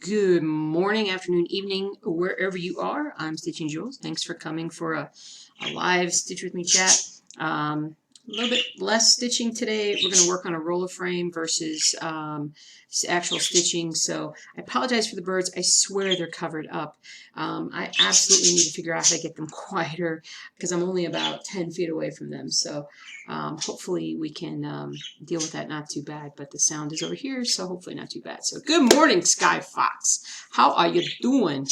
Good morning, afternoon, evening, wherever you are. I'm Stitching Jules. Thanks for coming for a live Stitch With Me chat. A little bit less stitching today. We're going to work on a roller frame versus actual stitching. So I apologize for the birds. I swear they're covered up. I absolutely need to figure out how to get them quieter because I'm only about 10 feet away from them. So hopefully we can deal with that not too bad. But the sound is over here, so hopefully not too bad. So good morning, Sky Fox. How are you doing?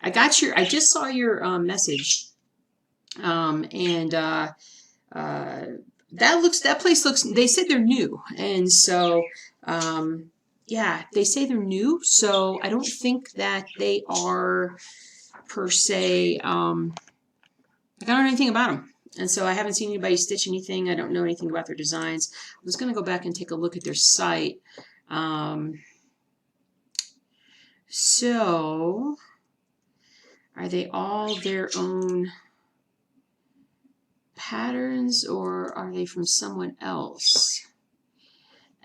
I just saw your message. That place looks, they said they're new. And so, yeah, they say they're new. So I don't think that they are per se, I don't know anything about them. And so I haven't seen anybody stitch anything. I don't know anything about their designs. I was going to go back and take a look at their site. So are they all their own patterns, or are they from someone else?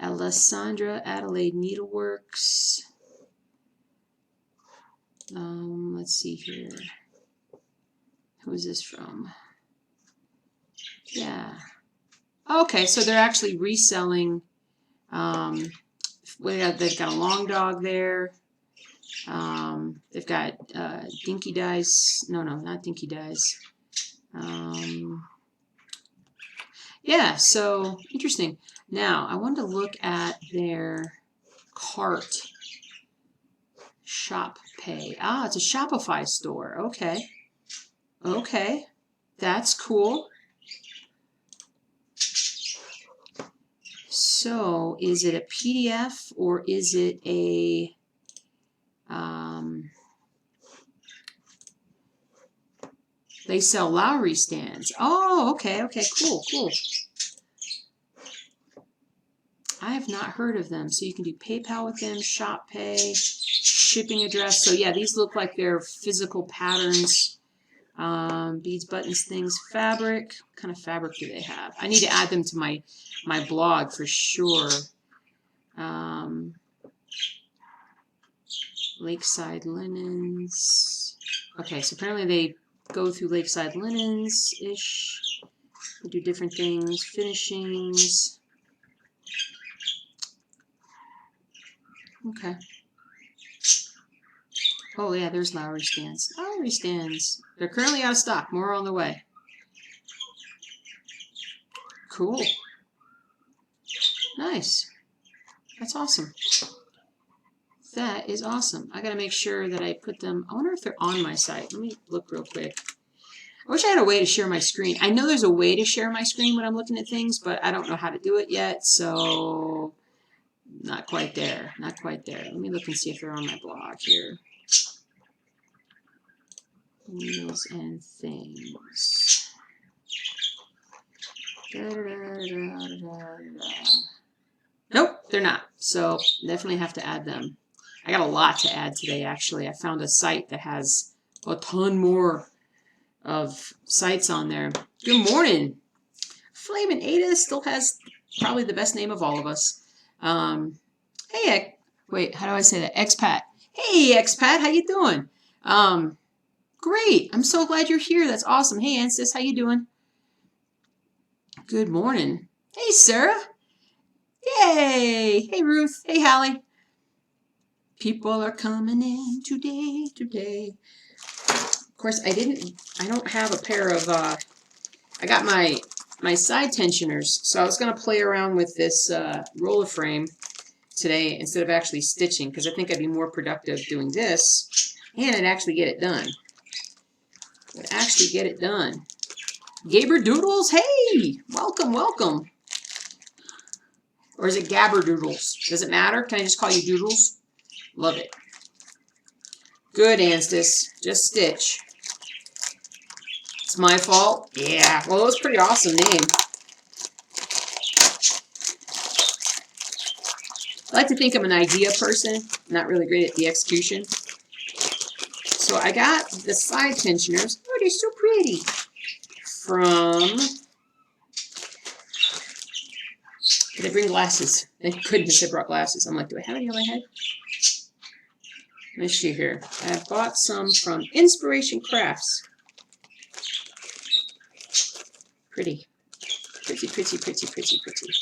Alessandra Adelaide Needleworks. Let's see here. Who is this from? Yeah. Okay, so they're actually reselling. They've got a long dog there. They've got Dinky Dice. No, not Dinky Dice. Yeah, so interesting. Now, I wanted to look at their cart shop pay. Ah, it's a Shopify store. Okay. Okay. That's cool. So, is it a PDF or is it a they sell Lowry stands. Oh, okay, cool. I have not heard of them. So you can do PayPal with them, shop pay, shipping address. So yeah, these look like they're physical patterns. Beads, buttons, things, fabric. What kind of fabric do they have? I need to add them to my blog for sure. Lakeside Linens. Okay, so apparently they go through Lakeside Linens-ish. They do different things, finishings. Okay. Oh yeah, there's Lowry stands. Lowry stands. They're currently out of stock. More on the way. Cool. Nice. That's awesome. That is awesome. I gotta make sure that I put them. I wonder if they're on my site. Let me look real quick. I wish I had a way to share my screen. I know there's a way to share my screen when I'm looking at things, but I don't know how to do it yet, so not quite there. Not quite there. Let me look and see if they're on my blog here. Wheels and things. Nope, they're not. So definitely have to add them. I got a lot to add today, actually. I found a site that has a ton more of sites on there. Good morning. Flamin' Ada still has probably the best name of all of us. Hey, wait, how do I say that? Expat. Hey, Expat, how you doing? Great. I'm so glad you're here. That's awesome. Hey, Ansis, how you doing? Good morning. Hey, Sarah. Yay. Hey, Ruth. Hey, Hallie. People are coming in today. Of course, I don't have a pair of, I got my side tensioners, so I was going to play around with this roller frame today instead of actually stitching, because I think I'd be more productive doing this, and I'd actually get it done. Gaber Doodles, hey! Welcome. Or is it Gabber Doodles? Does it matter? Can I just call you Doodles? Love it. Good, Anstis. Just stitch. It's my fault? Yeah. Well, it was a pretty awesome name. I like to think I'm an idea person. Not really great at the execution. So I got the side tensioners. Oh, they're so pretty. From... Did I bring glasses? Thank goodness I brought glasses. I'm like, do I have any on my head? Let me see here. I bought some from Inspiration Crafts. Pretty. Pretty, pretty, pretty, pretty, pretty.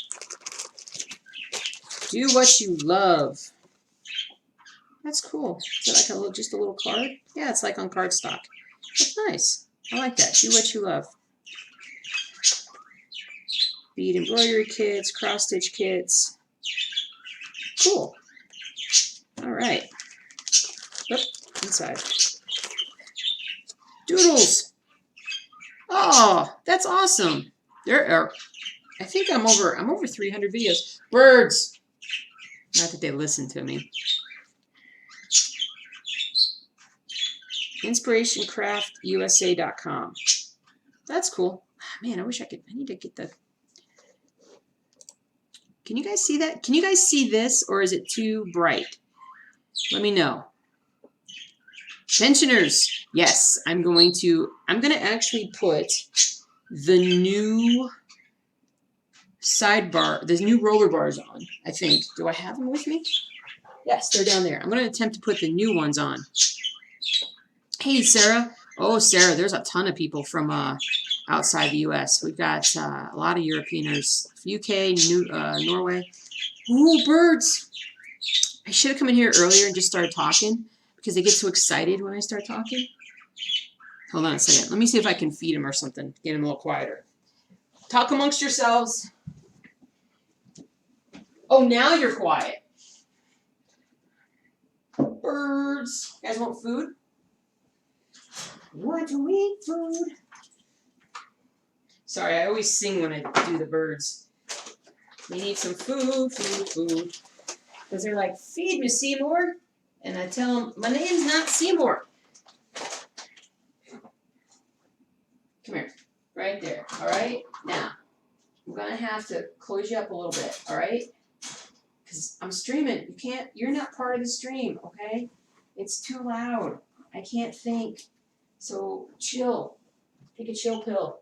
Do what you love. That's cool. Is it like a little, just a little card? Yeah, it's like on cardstock. That's nice. I like that. Do what you love. Bead embroidery kits, cross stitch kits. Cool. All right. Oop, inside. Doodles. Oh, that's awesome. There are. I think I'm over 300 videos. Birds. Not that they listen to me. InspirationCraftUSA.com. That's cool. Man, I wish I could. I need to get the. Can you guys see that? Can you guys see this, or is it too bright? Let me know. Pensioners. Yes, I'm going to actually put the new sidebar, the new roller bars on, I think. Do I have them with me? Yes, they're down there. I'm going to attempt to put the new ones on. Hey, Sarah. Oh, Sarah, there's a ton of people from outside the U.S. We've got a lot of Europeaners. UK, Norway. Ooh, birds. I should have come in here earlier and just started talking because they get so excited when I start talking. Hold on a second. Let me see if I can feed them or something. Get them a little quieter. Talk amongst yourselves. Oh, now you're quiet. Birds. You guys want food? Want to eat food? Sorry, I always sing when I do the birds. We need some food, food, food. Because they're like, feed me, Seymour. And I tell them, my name's not Seymour. Come here. Right there. All right? Now, I'm going to have to close you up a little bit. All right? Because I'm streaming. You're not part of the stream, okay? It's too loud. I can't think. So chill. Take a chill pill.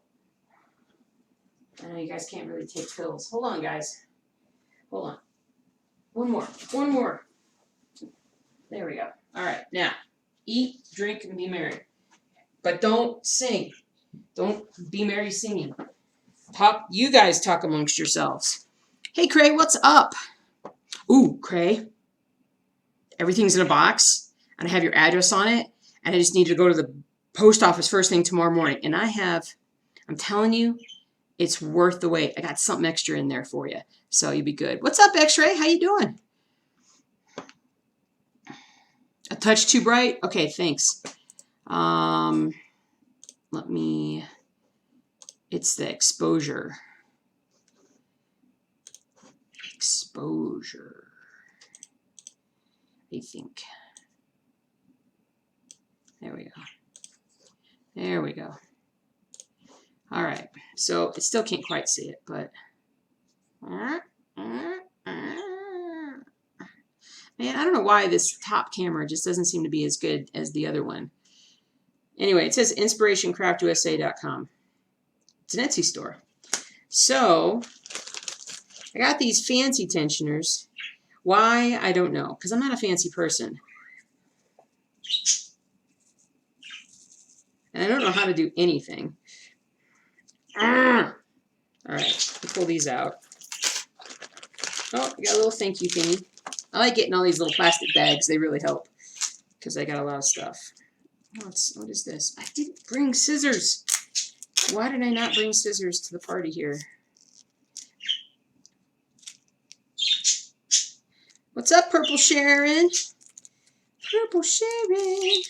I know you guys can't really take pills. Hold on, guys. Hold on. One more. One more. There we go. All right. Now, eat, drink, and be merry. But don't sing. Don't be merry singing. You guys talk amongst yourselves. Hey, Cray, what's up? Ooh, Cray. Everything's in a box, and I have your address on it, and I just need to go to the post office first thing tomorrow morning. And I'm telling you, it's worth the wait. I got something extra in there for you, so you'll be good. What's up, X-Ray? How you doing? A touch too bright? Okay, thanks. It's the exposure. Exposure. I think. There we go. There we go. All right. So it still can't quite see it, but man, I don't know why this top camera just doesn't seem to be as good as the other one. Anyway, it says inspirationcraftusa.com. It's an Etsy store. So I got these fancy tensioners. Why? I don't know, because I'm not a fancy person. And I don't know how to do anything. All right, let's pull these out. Oh, I got a little thank you thingy. I like getting all these little plastic bags. They really help because I got a lot of stuff. What is this? I didn't bring scissors. Why did I not bring scissors to the party here? What's up, Purple Sharon? Purple Sharon.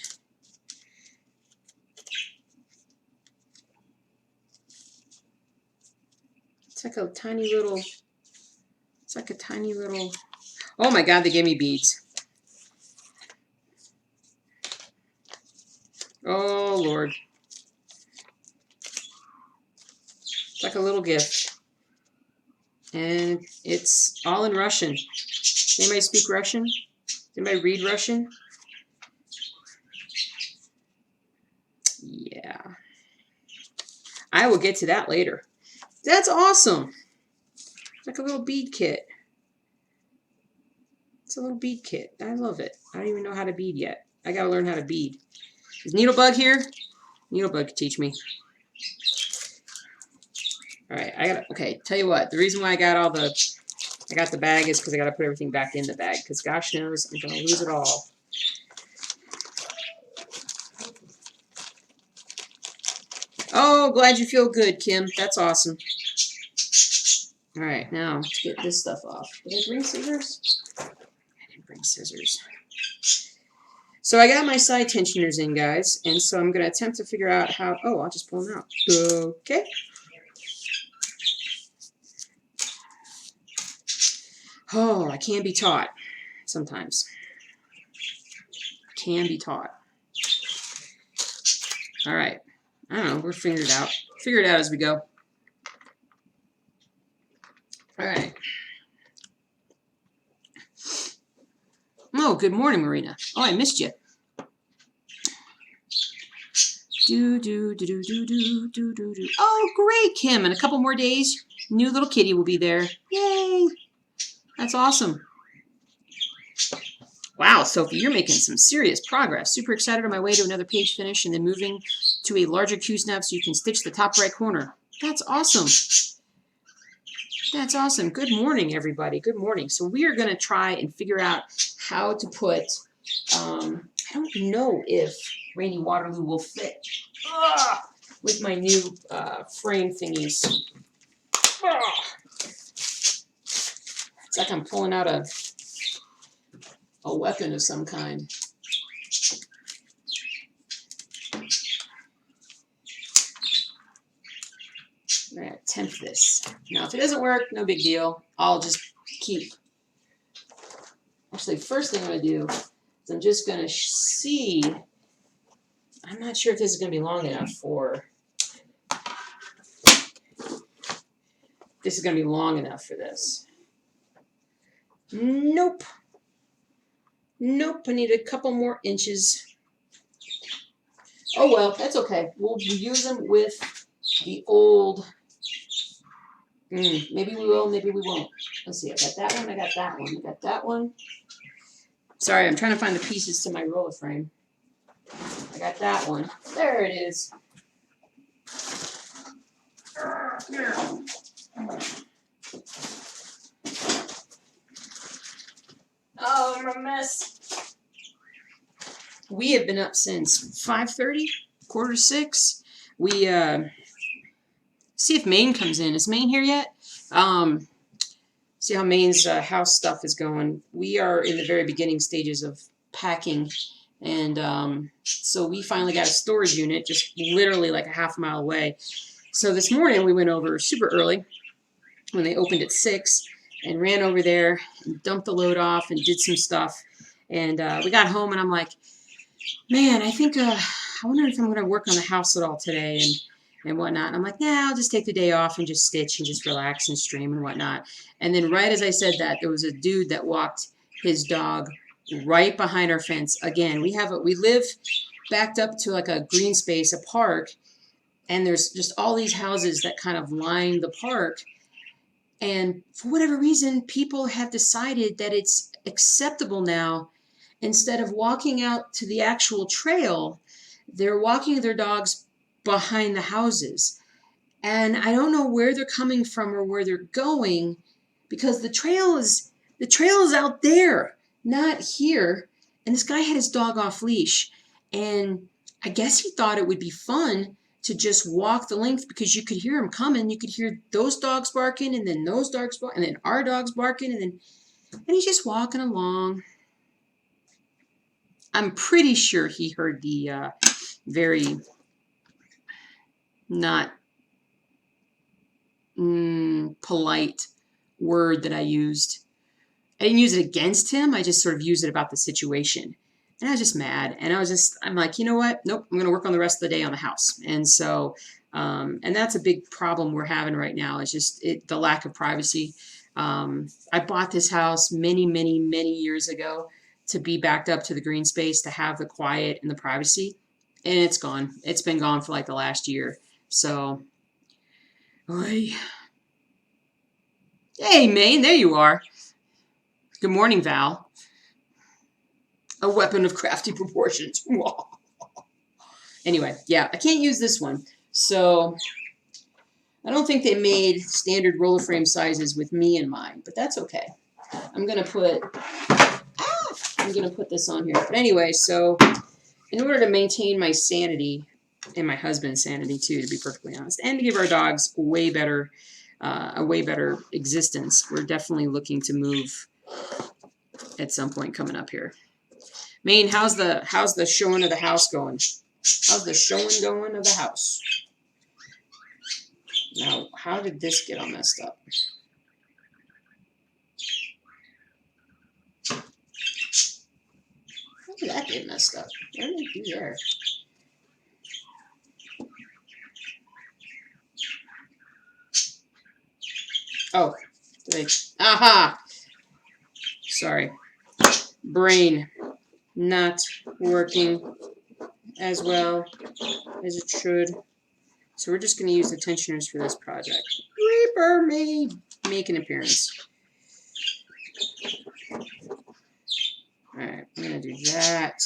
It's like a tiny little, oh my God, they gave me beads. Oh, Lord. It's like a little gift. And it's all in Russian. Does anybody speak Russian? Does anybody read Russian? Yeah. I will get to that later. That's awesome. It's like a little bead kit. It's a little bead kit. I love it. I don't even know how to bead yet. I gotta learn how to bead. Is Needlebug here? Needlebug could teach me. All right, okay, tell you what, the reason why I got the bag is because I gotta put everything back in the bag, because gosh knows I'm gonna lose it all. Oh, glad you feel good, Kim. That's awesome. All right, now to get this stuff off. Did I bring scissors? I didn't bring scissors. So I got my side tensioners in, guys, and so I'm gonna attempt to figure out how. Oh, I'll just pull them out. Okay. Oh, I can be taught sometimes. Can be taught. All right. I don't know. We'll figure it out. Figure it out as we go. All right. Oh, good morning, Marina. Oh, I missed you. Oh, great, Kim. In a couple more days, new little kitty will be there. Yay. That's awesome. Wow, Sophie, you're making some serious progress. Super excited on my way to another page finish and then moving to a larger Q-snap so you can stitch the top right corner. That's awesome. That's awesome. Good morning, everybody. Good morning. So we are going to try and figure out how to put, I don't know if Rainy Waterloo will fit with my new frame thingies. It's like I'm pulling out a weapon of some kind. I'm going to attempt this. Now, if it doesn't work, no big deal. I'll just keep. Actually, first thing I'm going to do is I'm just going to see. I'm not sure if this is going to be long enough for. This is going to be long enough for this. Nope. Nope, I need a couple more inches. Oh well, that's okay. We'll use them with the old. Maybe we will, maybe we won't. Let's see, I got that one, I got that one, I got that one. Sorry, I'm trying to find the pieces to my roller frame. I got that one. There it is. Oh, I'm a mess. We have been up since 5:30, 5:45. We see if Maine comes in. Is Maine here yet? See how Maine's house stuff is going. We are in the very beginning stages of packing, and so we finally got a storage unit just literally like a half a mile away. So this morning we went over super early when they opened at 6 and ran over there and dumped the load off and did some stuff. And we got home and I'm like, man, I think I wonder if I'm going to work on the house at all today and whatnot. And I'm like, nah, I'll just take the day off and just stitch and just relax and stream and whatnot. And then right as I said that, there was a dude that walked his dog right behind our fence. Again, we live backed up to like a green space, a park, and there's just all these houses that kind of line the park. And for whatever reason, people have decided that it's acceptable now. Instead of walking out to the actual trail, they're walking their dogs behind the houses. And I don't know where they're coming from or where they're going, because the trail is out there, not here. And this guy had his dog off leash. And I guess he thought it would be fun to just walk the length, because you could hear him coming. You could hear those dogs barking, and then those dogs barking, and then our dogs barking, and he's just walking along. I'm pretty sure he heard the very not polite word that I used. I didn't use it against him. I just sort of used it about the situation. And I was just mad. And I'm like, you know what? Nope, I'm going to work on the rest of the day on the house. And so, and that's a big problem we're having right now. It's just the lack of privacy. I bought this house many, many, many years ago to be backed up to the green space, to have the quiet and the privacy. And it's gone. It's been gone for like the last year. So, hey, Maine, there you are. Good morning, Val. A weapon of crafty proportions. Anyway, yeah, I can't use this one. So I don't think they made standard roller frame sizes with me in mind, but that's okay. I'm gonna put this on here. But anyway, so in order to maintain my sanity and my husband's sanity too, to be perfectly honest, and to give our dogs a way better existence, we're definitely looking to move at some point coming up here. Maine, how's the showing of the house going? How's the showing going of the house? Now, how did this get all messed up? How did that get messed up? What did I do there? Oh, aha! Sorry. Brain not working as well as it should. So we're just going to use the tensioners for this project. Reaper may make an appearance. Alright, I'm going to do that.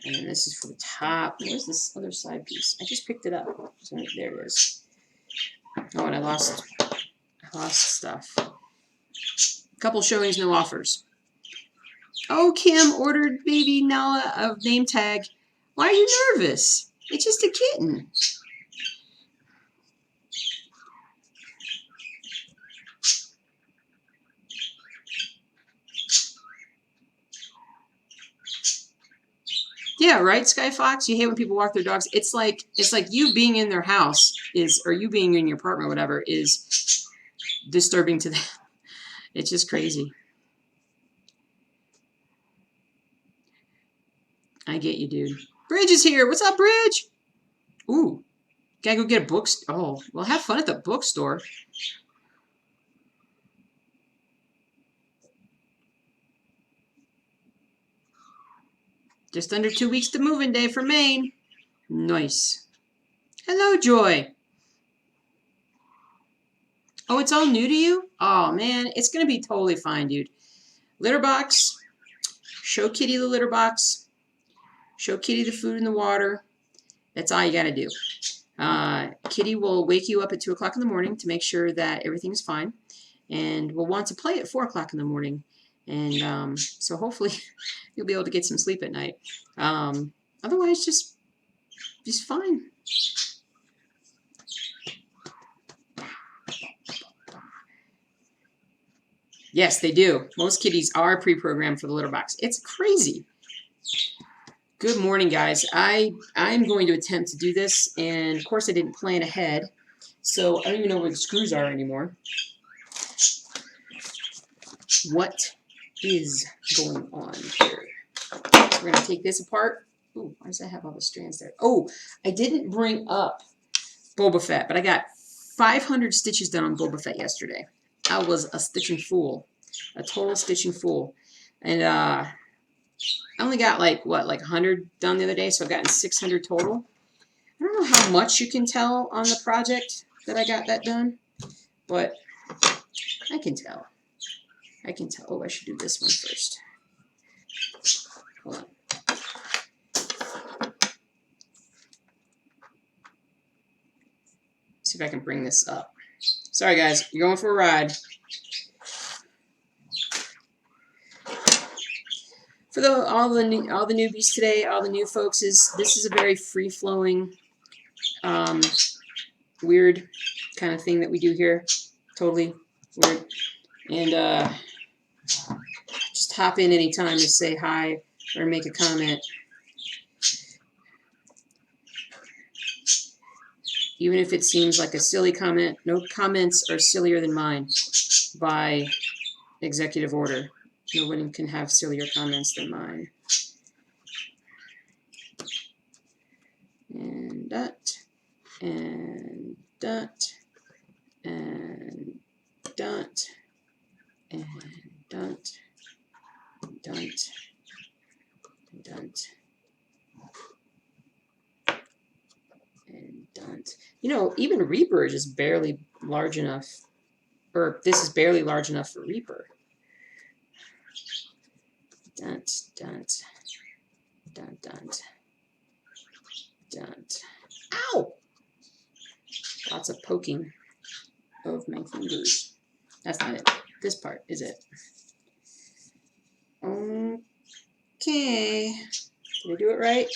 And then this is for the top. Where's this other side piece? I just picked it up. So there it is. Oh, and I lost stuff. Couple showings, no offers. Oh, Kim ordered baby Nala a name tag. Why are you nervous? It's just a kitten. Yeah, right, Sky Fox. You hate when people walk their dogs. It's like you being in their house or you being in your apartment, or whatever, is disturbing to them. It's just crazy. I get you, dude. Bridge is here. What's up, Bridge? Ooh, gotta go get a book. Oh, well, have fun at the bookstore. Just under 2 weeks to moving day for Maine. Nice. Hello, Joy. Oh, it's all new to you? Oh, man. It's going to be totally fine, dude. Litter box. Show Kitty the litter box. Show Kitty the food and the water. That's all you got to do. Kitty will wake you up at 2 o'clock in the morning to make sure that everything's fine. And will want to play at 4 o'clock in the morning. And so hopefully you'll be able to get some sleep at night. Otherwise, just fine. Yes, they do. Most kitties are pre-programmed for the litter box. It's crazy. Good morning, guys. I'm going to attempt to do this, and of course I didn't plan ahead, so I don't even know where the screws are anymore. What is going on here? So we're going to take this apart. Ooh, why does that have all the strands there? Oh, I didn't bring up Boba Fett, but I got 500 stitches done on Boba Fett yesterday. I was a stitching fool, a total stitching fool. And I only got like 100 done the other day, so I've gotten 600 total. I don't know how much you can tell on the project that I got that done, but I can tell. I can tell. Oh, I should do this one first. Hold on. See if I can bring this up. Sorry, guys. You're going for a ride. For all the newbies today, all the new folks, this is a very free-flowing, weird kind of thing that we do here. Totally weird. And just hop in anytime to say hi or make a comment. Even if it seems like a silly comment, no comments are sillier than mine by executive order. No one can have sillier comments than mine. And that, and that, and that, and that, and that, and that. And don't. You know, even Reaper is just barely large enough, or this is barely large enough for Reaper. Dunt, dunt, dunt, dunt, dunt. Ow! Lots of poking of my fingers. That's not it. This part is it. Okay. Did I do it right?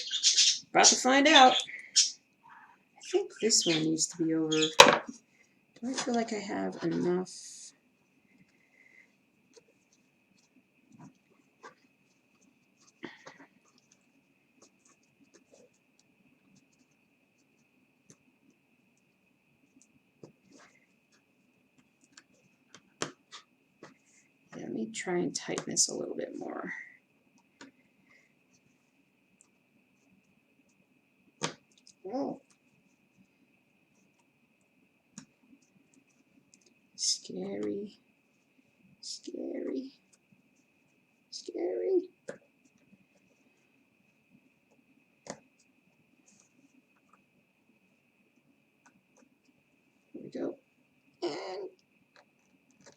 About to find out. I think this one needs to be over. Do I feel like I have enough? Yeah, let me try and tighten this a little bit more. Oh. Scary. Scary. Scary. There we go. And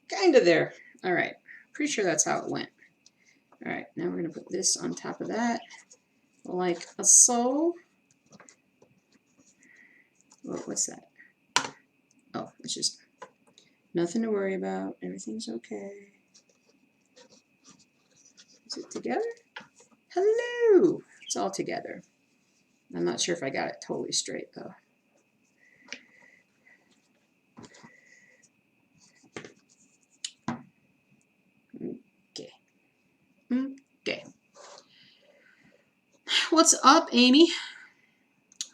kind of there. All right. Pretty sure that's how it went. All right. Now we're going to put this on top of that like so. Whoa, what's that? Oh, it's just nothing to worry about. Everything's okay. Is it together? Hello! It's all together. I'm not sure if I got it totally straight, though. Okay. Okay. What's up, Amy?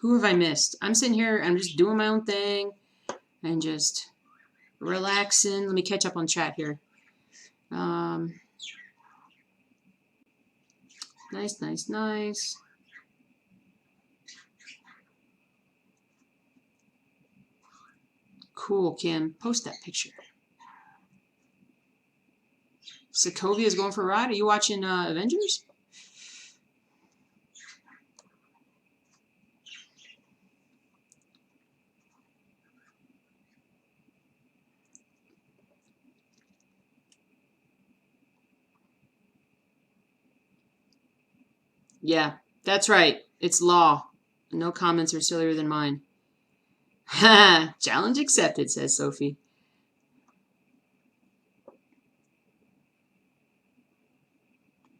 Who have I missed? I'm sitting here, I'm just doing my own thing and just relaxing. Let me catch up on chat here. Nice, nice, nice. Cool, Kim. Post that picture. Sokovia's going for a ride. Are you watching Avengers? Yeah, that's right. It's law. No comments are sillier than mine. Ha! Challenge accepted, says Sophie.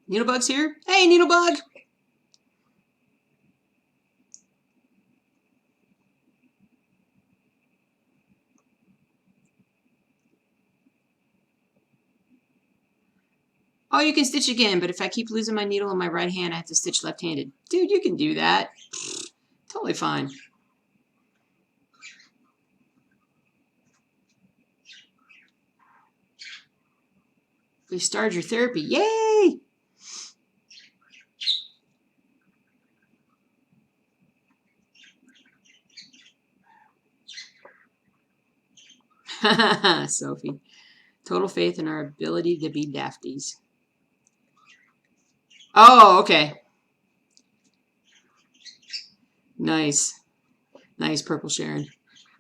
Needlebug's here. Hey, Needlebug! Oh, you can stitch again, but if I keep losing my needle in my right hand, I have to stitch left-handed. Dude, you can do that. Totally fine. We started your therapy. Yay! Sophie. Total faith in our ability to be dafties. Oh, okay. Nice. Nice, Purple Sharon.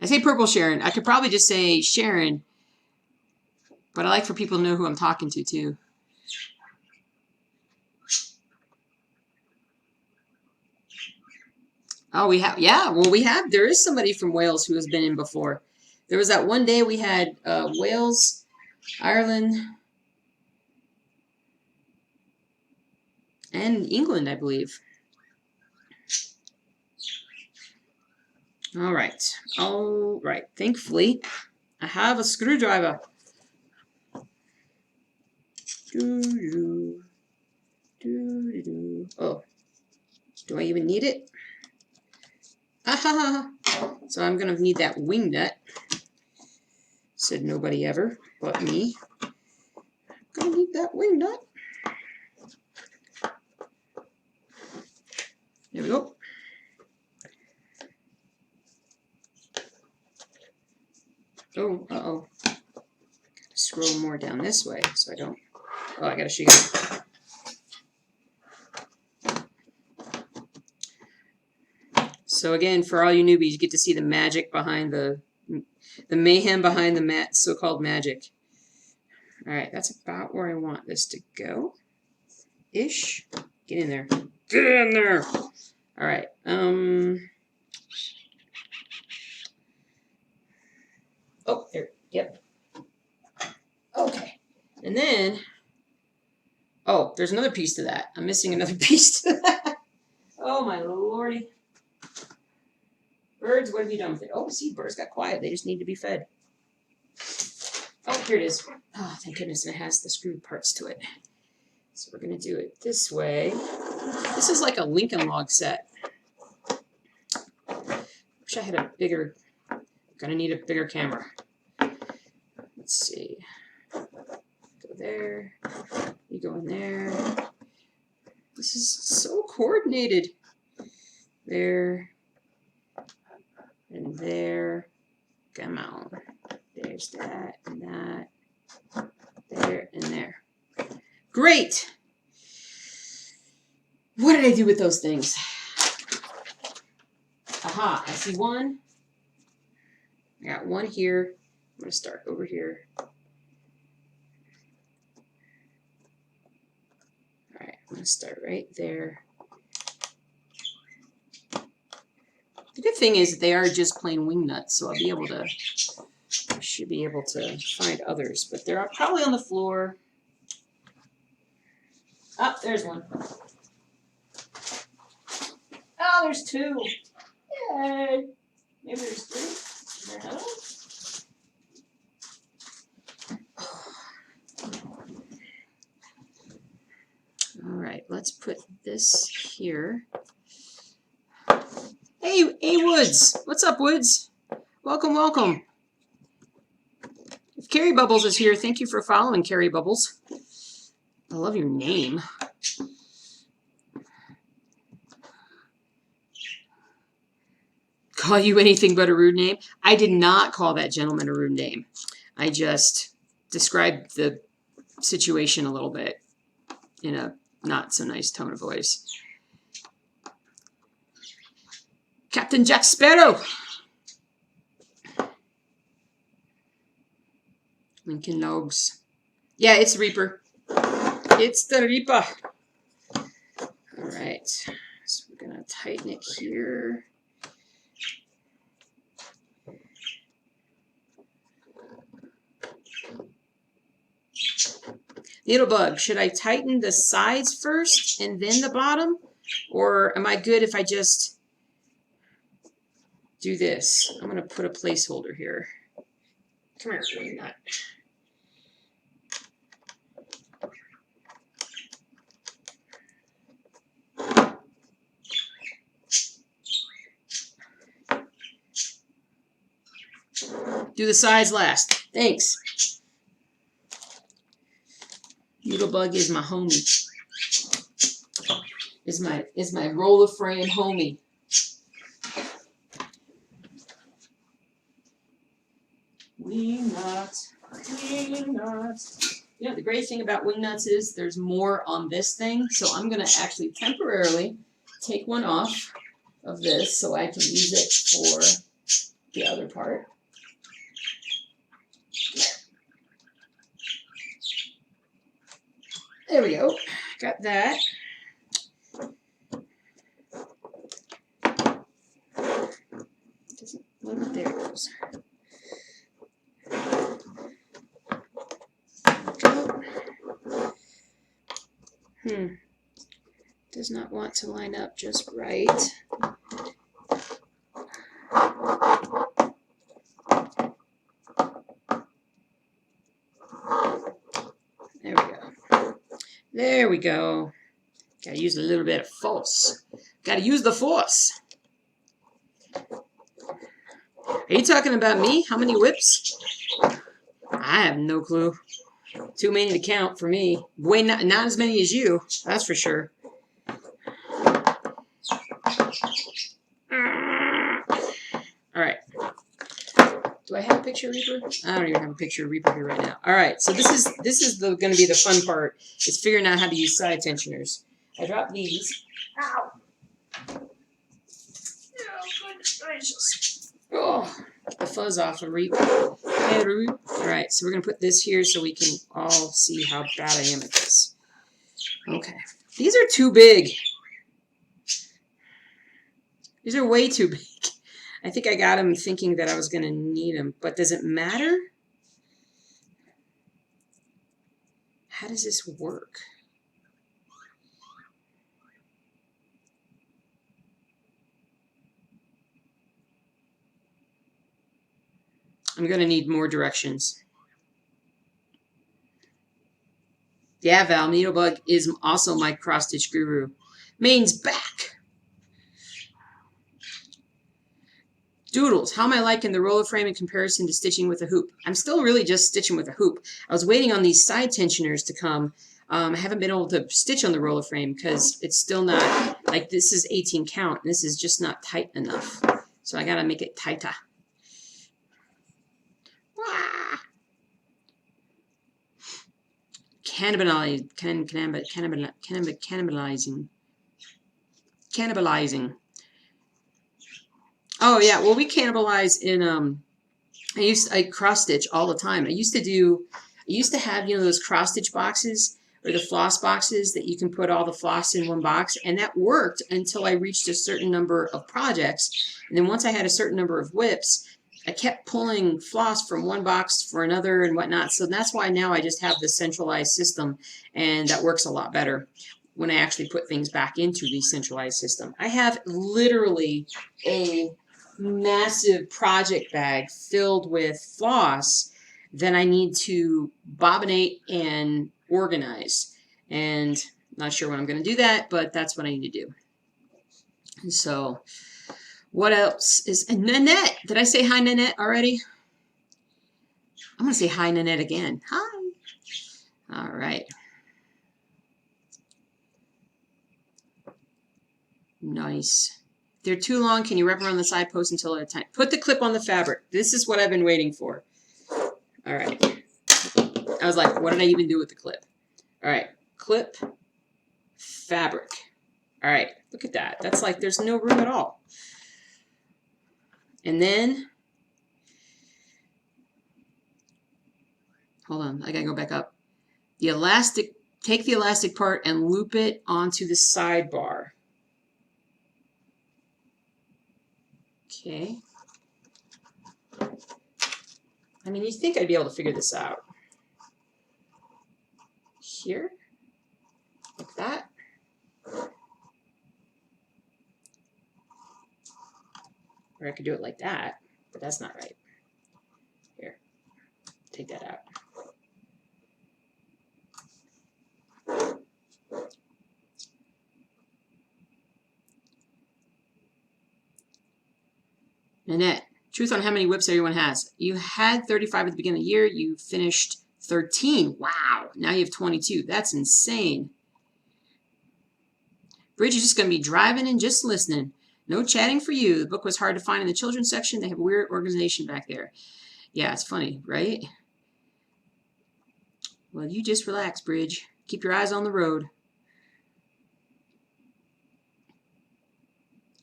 I say Purple Sharon. I could probably just say Sharon, but I like for people to know who I'm talking to, too. Oh, we have, yeah, well, there is somebody from Wales who has been in before. There was that one day we had Wales, Ireland, and England, I believe. All right. All right. Thankfully, I have a screwdriver. Oh, do I even need it? Ah, so I'm going to need that wing nut. Said nobody ever but me. I'm going to need that wing nut. There we go. Oh, uh-oh. Gotta scroll more down this way so I don't... Oh, I gotta show you. So again, for all you newbies, you get to see the magic behind the mayhem behind the so-called magic. All right, that's about where I want this to go. ish. Get in there. Get in there. All right. Oh, there. Yep. Okay. And then, oh, there's another piece to that. I'm missing another piece to that. Oh, my lordy. Birds, what have you done with it? Oh, see, birds got quiet. They just need to be fed. Oh, here it is. Oh, thank goodness, and it has the screw parts to it. So we're going to do it this way. This is like a Lincoln log set. Wish I had a bigger, gonna need a bigger camera. Let's see. Go there. You go in there. This is so coordinated. There. And there. Come on. There's that and that. There and there. Great! What did I do with those things? Aha, I see one. I got one here. I'm going to start over here. Alright, I'm going to start right there. The good thing is that they are just plain wing nuts, so I'll be able to, I should be able to find others, but they're probably on the floor. Oh, there's one. Oh, there's two. Yay. Maybe there's three. No. All right, let's put this here. Hey, Woods. What's up, Woods? Welcome, welcome. If Carrie Bubbles is here, thank you for following, Carrie Bubbles. I love your name. Call you anything but a rude name? I did not call that gentleman a rude name. I just described the situation a little bit in a not so nice tone of voice. Captain Jack Sparrow. Lincoln Logs. Yeah, it's Reaper. It's the Reaper. All right. So we're going to tighten it here. Needlebug, should I tighten the sides first and then the bottom? Or am I good if I just do this? I'm going to put a placeholder here. Come here, wing nut. Do the sides last. Thanks. Needlebug is my homie. Is my roller frame homie. Wing nuts. Wing nuts. You know, the great thing about wing nuts is there's more on this thing, so I'm going to actually temporarily take one off of this so I can use it for the other part. There we go. Got that. Doesn't look, there it goes. Does not want to line up just right. There we go. There we go. Gotta use a little bit of force. Gotta use the force. Are you talking about me? How many whips? I have no clue. Too many to count for me. Way not as many as you, that's for sure. All right. Do I have a picture of Reaper? I don't even have a picture of Reaper here right now. All right, so this is going to be the fun part. Is figuring out how to use side tensioners. I dropped these. Ow! Oh, goodness gracious. Oh, get the fuzz off of Reaper. All right, so we're going to put this here so we can all see how bad I am at this. Okay. These are too big. These are way too big. I think I got them thinking that I was going to need them, but does it matter? How does this work? I'm going to need more directions. Yeah, Val, Needlebug is also my cross-stitch guru. Maine's back. Doodles, how am I liking the roller frame in comparison to stitching with a hoop? I'm still really just stitching with a hoop. I was waiting on these side tensioners to come. I haven't been able to stitch on the roller frame because it's still not, like this is 18 count, and this is just not tight enough. So I gotta make it tighter. Cannibalizing. Oh yeah, well we cannibalize in I cross stitch all the time. I used to have, you know, those cross stitch boxes or the floss boxes that you can put all the floss in one box, and that worked until I reached a certain number of projects. And then once I had a certain number of whips, I kept pulling floss from one box for another and whatnot. So that's why now I just have this centralized system, and that works a lot better when I actually put things back into the centralized system. I have literally a massive project bag filled with floss that I need to bobbinate and organize. And I'm not sure when I'm going to do that, but that's what I need to do. And so what else is Nanette? Did I say hi, Nanette, already? I'm going to say hi, Nanette, again. Hi. All right. Nice. If they're too long, can you wrap around the side post until at a time? Put the clip on the fabric. This is what I've been waiting for. All right. I was like, what did I even do with the clip? All right. Clip, fabric. All right. Look at that. That's like there's no room at all. And then, hold on. I got to go back up. The elastic, take the elastic part and loop it onto the sidebar. Okay. I mean, you'd think I'd be able to figure this out. Here, like that. Or I could do it like that, but that's not right. Here, take that out. Nanette, truth on how many whips everyone has. You had 35 at the beginning of the year. You finished 13. Wow. Now you have 22. That's insane. Bridge is just going to be driving and just listening. No chatting for you. The book was hard to find in the children's section. They have a weird organization back there. Yeah, it's funny, right? Well, you just relax, Bridge. Keep your eyes on the road.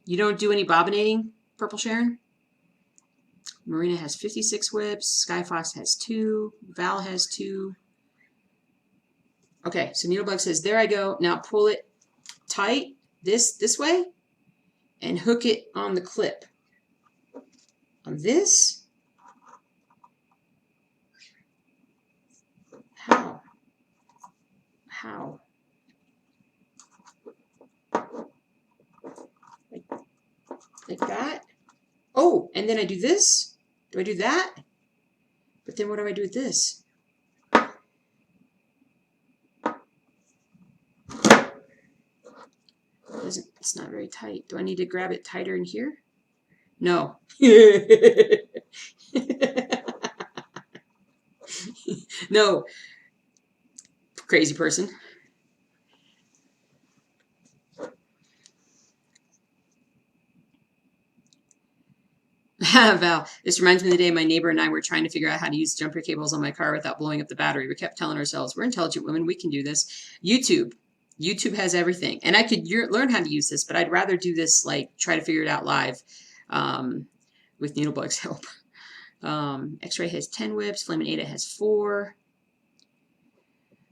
You don't do any bobbinating, Purple Sharon? Marina has 56 whips. Skyfox has 2. Val has 2. Okay, so Needlebug says, there I go. Now pull it tight this way and hook it on the clip. On this? How? How? Like that? Oh, and then I do this? Do I do that? But then what do I do with this? It's not very tight. Do I need to grab it tighter in here? No. No. Crazy person. Val, this reminds me of the day my neighbor and I were trying to figure out how to use jumper cables on my car without blowing up the battery. We kept telling ourselves, we're intelligent women, we can do this. YouTube has everything. And I could learn how to use this, but I'd rather do this, like, try to figure it out live with Needlebug's help. X-Ray has 10 whips. Flamin' Ada has 4.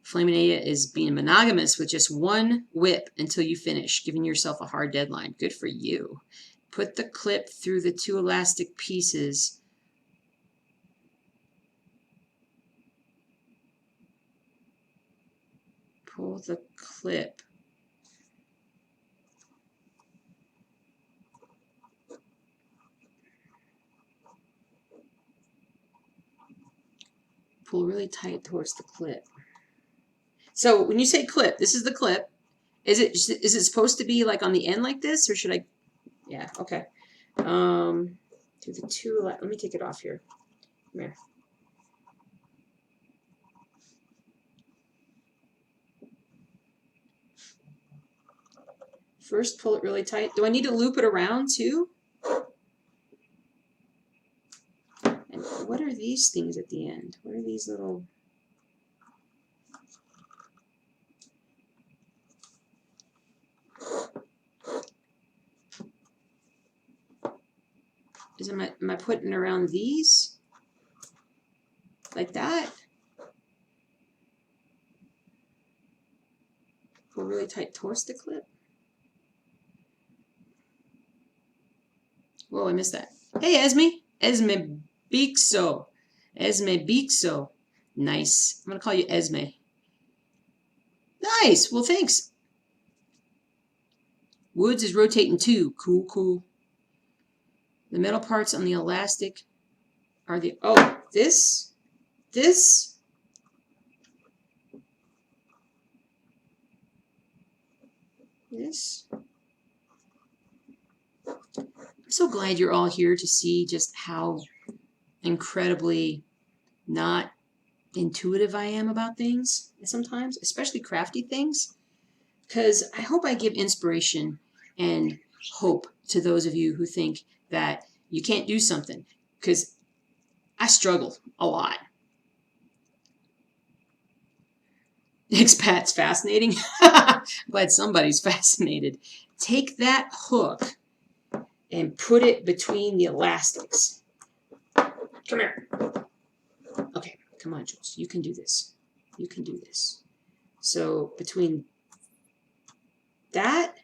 Flaminea is being monogamous with just one whip until you finish, giving yourself a hard deadline. Good for you. Put the clip through the 2 elastic pieces. Pull the clip. Pull really tight towards the clip. So when you say clip, this is the clip. Is it supposed to be like on the end like this, or should I? Yeah, okay. Do the 2. Let me take it off here. Come here. First, pull it really tight. Do I need to loop it around too? And what are these things at the end? What are these little? Am I putting around these? Like that? Pull really tight towards the clip. Whoa, I missed that. Hey, Esme. Esme Bixo. Esme Bixo. Nice. I'm going to call you Esme. Nice. Well, thanks. Woods is rotating too. Cool, cool. The metal parts on the elastic are the... Oh, this? This? This? I'm so glad you're all here to see just how incredibly not intuitive I am about things sometimes, especially crafty things, because I hope I give inspiration and hope to those of you who think that you can't do something, because I struggle a lot. Expats fascinating. Glad somebody's fascinated. Take that hook and put it between the elastics. Come here. Okay, come on, Jules. You can do this. You can do this. So between that,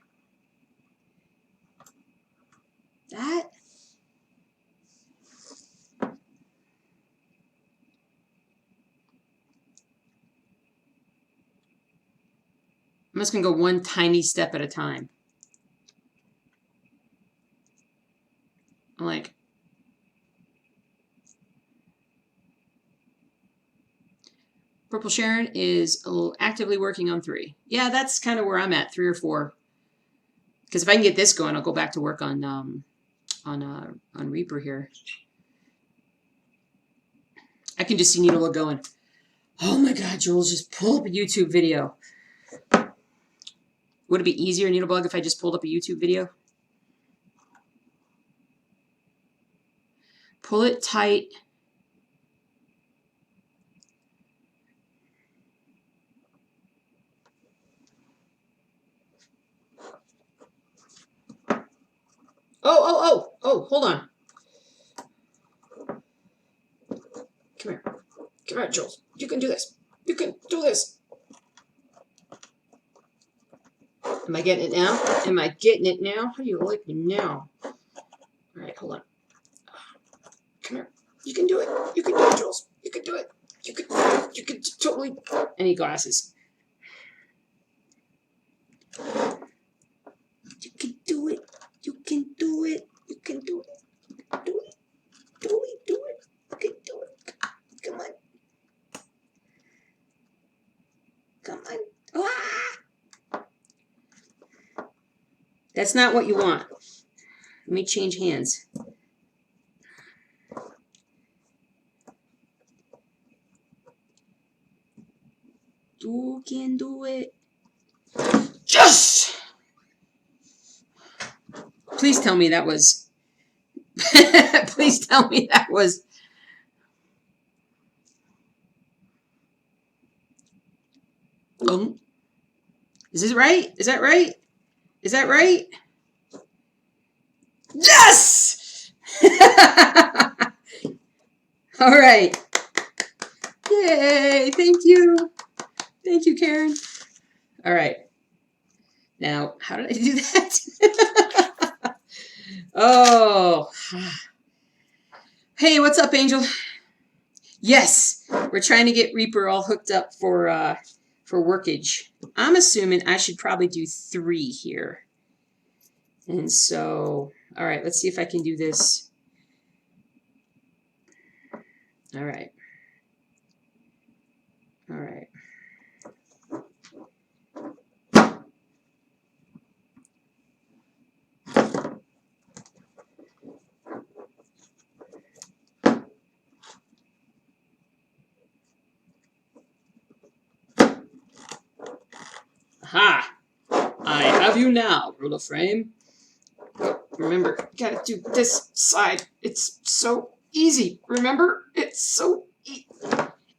I'm just going to go one tiny step at a time. I'm like, Purple Sharon is actively working on 3. Yeah, that's kind of where I'm at, 3 or 4. Because if I can get this going, I'll go back to work on Reaper here. I can just see Needlebug going, oh my God, Jules, just pull up a YouTube video. Would it be easier, Needlebug, if I just pulled up a YouTube video? Pull it tight. Oh, hold on. Come here. Come here, Jules. You can do this. You can do this. Am I getting it now? Am I getting it now? How do you like me now? All right, hold on. Come here. You can do it. You can do it, Jules. You can do it. You can totally... I need glasses. You can do it. You can do it. You can do it. Do it. Do it. Do it. You can do it. Come on. Come on. Ah! That's not what you want. Let me change hands. You can do it. Yes! Please tell me that was... Please tell me that was... Is this right? Is that right? Is that right? Yes! All right. Yay! Thank you. Thank you, Karen. All right. Now, how did I do that? Oh. Hey, what's up, Angel? Yes, we're trying to get Reaper all hooked up for workage. I'm assuming I should probably do 3 here. And so, all right, let's see if I can do this. All right. All right. Aha! I have you now, ruler frame. Remember, gotta do this side. It's so easy. Remember, it's so easy.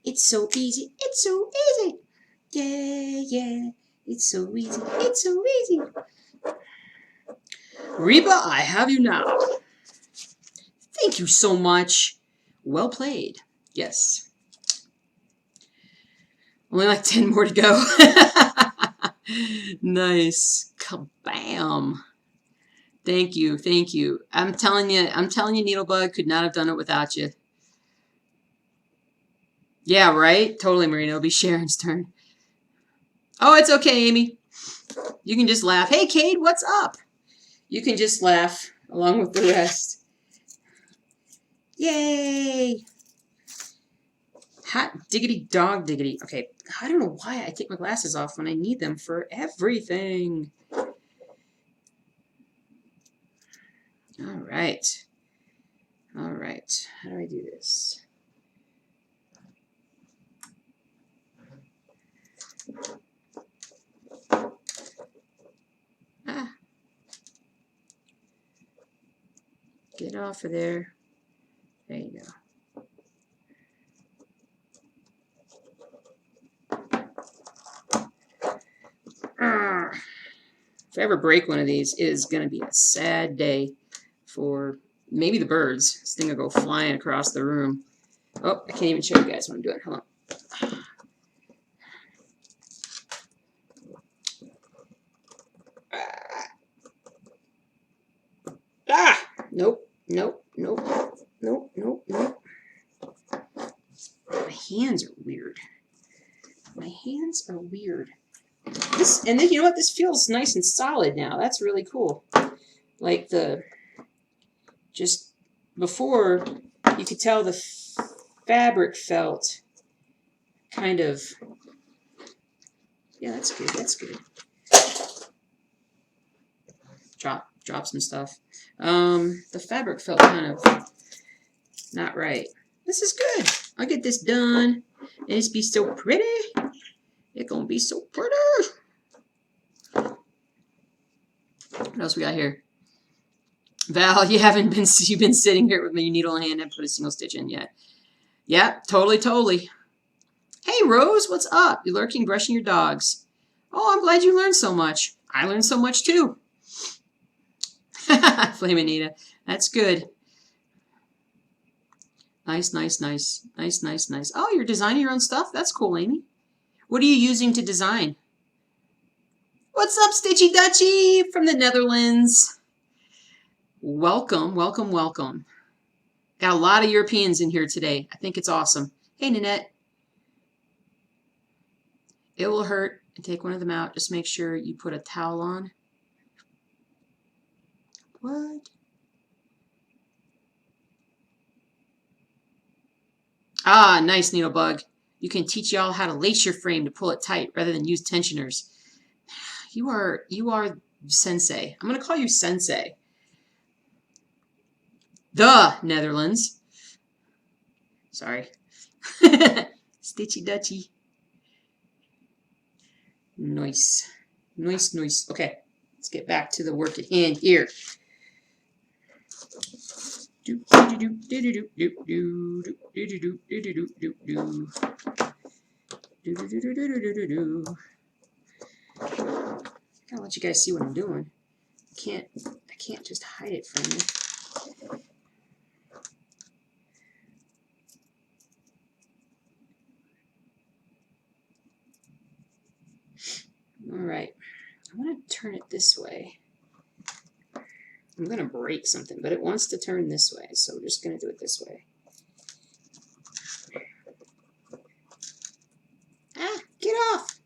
It's so easy. It's so easy. Yeah, yeah. It's so easy. It's so easy. Reba, I have you now. Thank you so much. Well played. Yes. Only like 10 more to go. Nice. Kabam. Thank you. Thank you. I'm telling you, Needlebug could not have done it without you. Yeah, right? Totally, Marina. It'll be Sharon's turn. Oh, it's okay, Amy. You can just laugh. Hey, Cade, what's up? You can just laugh along with the rest. Yay! Hot diggity dog diggity. Okay, I don't know why I take my glasses off when I need them for everything. All right. All right. How do I do this? Ah. Get off of there. There you go. If I ever break one of these, it is going to be a sad day for maybe the birds. This thing will go flying across the room. Oh, I can't even show you guys what I'm doing. Hold on. Ah! Nope, nope, nope, nope, nope, nope. My hands are weird. My hands are weird. This, and then you know what? This feels nice and solid now. That's really cool. Like just before, you could tell the fabric felt kind of, yeah, that's good, that's good. Drop some stuff. The fabric felt kind of not right. This is good. I'll get this done. And it's be so pretty. It's gonna be so pretty. What else we got here? Val, you've been sitting here with my needle in hand and put a single stitch in yet. Yeah, totally, totally. Hey, Rose, what's up? You lurking, brushing your dogs. Oh, I'm glad you learned so much. I learned so much too. Flame Anita. That's good. Nice, nice, nice. Nice, nice, nice. Oh, you're designing your own stuff? That's cool, Amy. What are you using to design? What's up, Stitchy Dutchy from the Netherlands? Welcome, welcome, welcome. Got a lot of Europeans in here today. I think it's awesome. Hey, Nanette. It will hurt. Take one of them out. Just make sure you put a towel on. What? Ah, nice, Needlebug. You can teach y'all how to lace your frame to pull it tight rather than use tensioners. You are sensei. I'm going to call you sensei. The Netherlands. Sorry. Stitchy Dutchy. Nice. Nice, nice. Okay, let's get back to the work at hand here. Gotta let you guys see what I'm doing. I can't just hide it from you. turn it this way. I'm going to break something, but it wants to turn this way, so we're just going to do it this way. Ah, get off!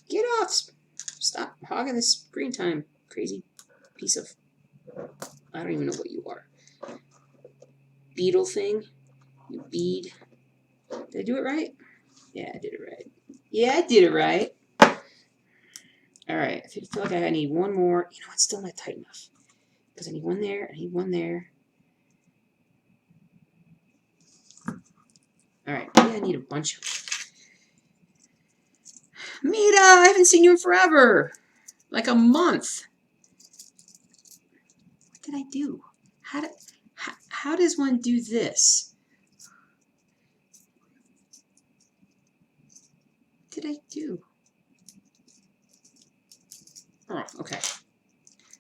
Get off! Stop hogging the screen time, crazy piece of... I don't even know what you are. Beetle thing? You bead. Did I do it right? Yeah, I did it right. Yeah, I did it right. Alright, I feel like I need one more. You know, it's still not tight enough. Because I need one there, I need one there. Alright, maybe I need a bunch of them. Mita, I haven't seen you in forever. Like a month. What did I do? How does one do this? What did I do? Oh, okay.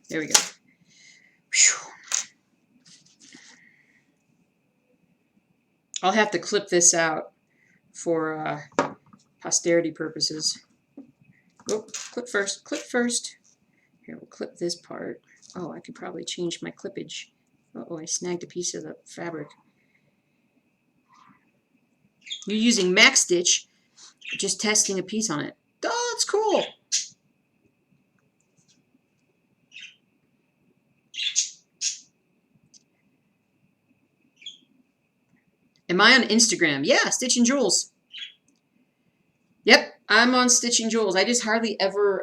There we go. Whew. I'll have to clip this out for posterity purposes. Oh, clip first. Clip first. Here, we'll clip this part. Oh, I could probably change my clippage. Uh-oh, I snagged a piece of the fabric. You're using Max Stitch, just testing a piece on it. Oh, it's cool. Am I on Instagram? Yeah, Stitching Jewels. Yep, I'm on Stitching Jewels. I just hardly ever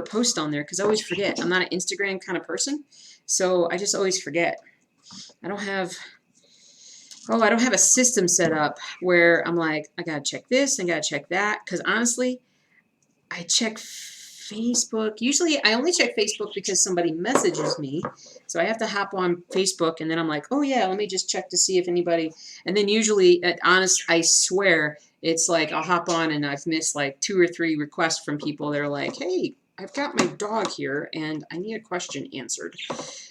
post on there because I always forget. I'm not an Instagram kind of person, so I just always forget. I don't have a system set up where I'm like, I gotta check this and gotta check that. Because honestly, I check Facebook. Usually, I only check Facebook because somebody messages me. So I have to hop on Facebook, and then I'm like, oh yeah, let me just check to see if anybody. And then usually, I swear, it's like I'll hop on and I've missed like 2 or 3 requests from people. They're like, hey, I've got my dog here, and I need a question answered.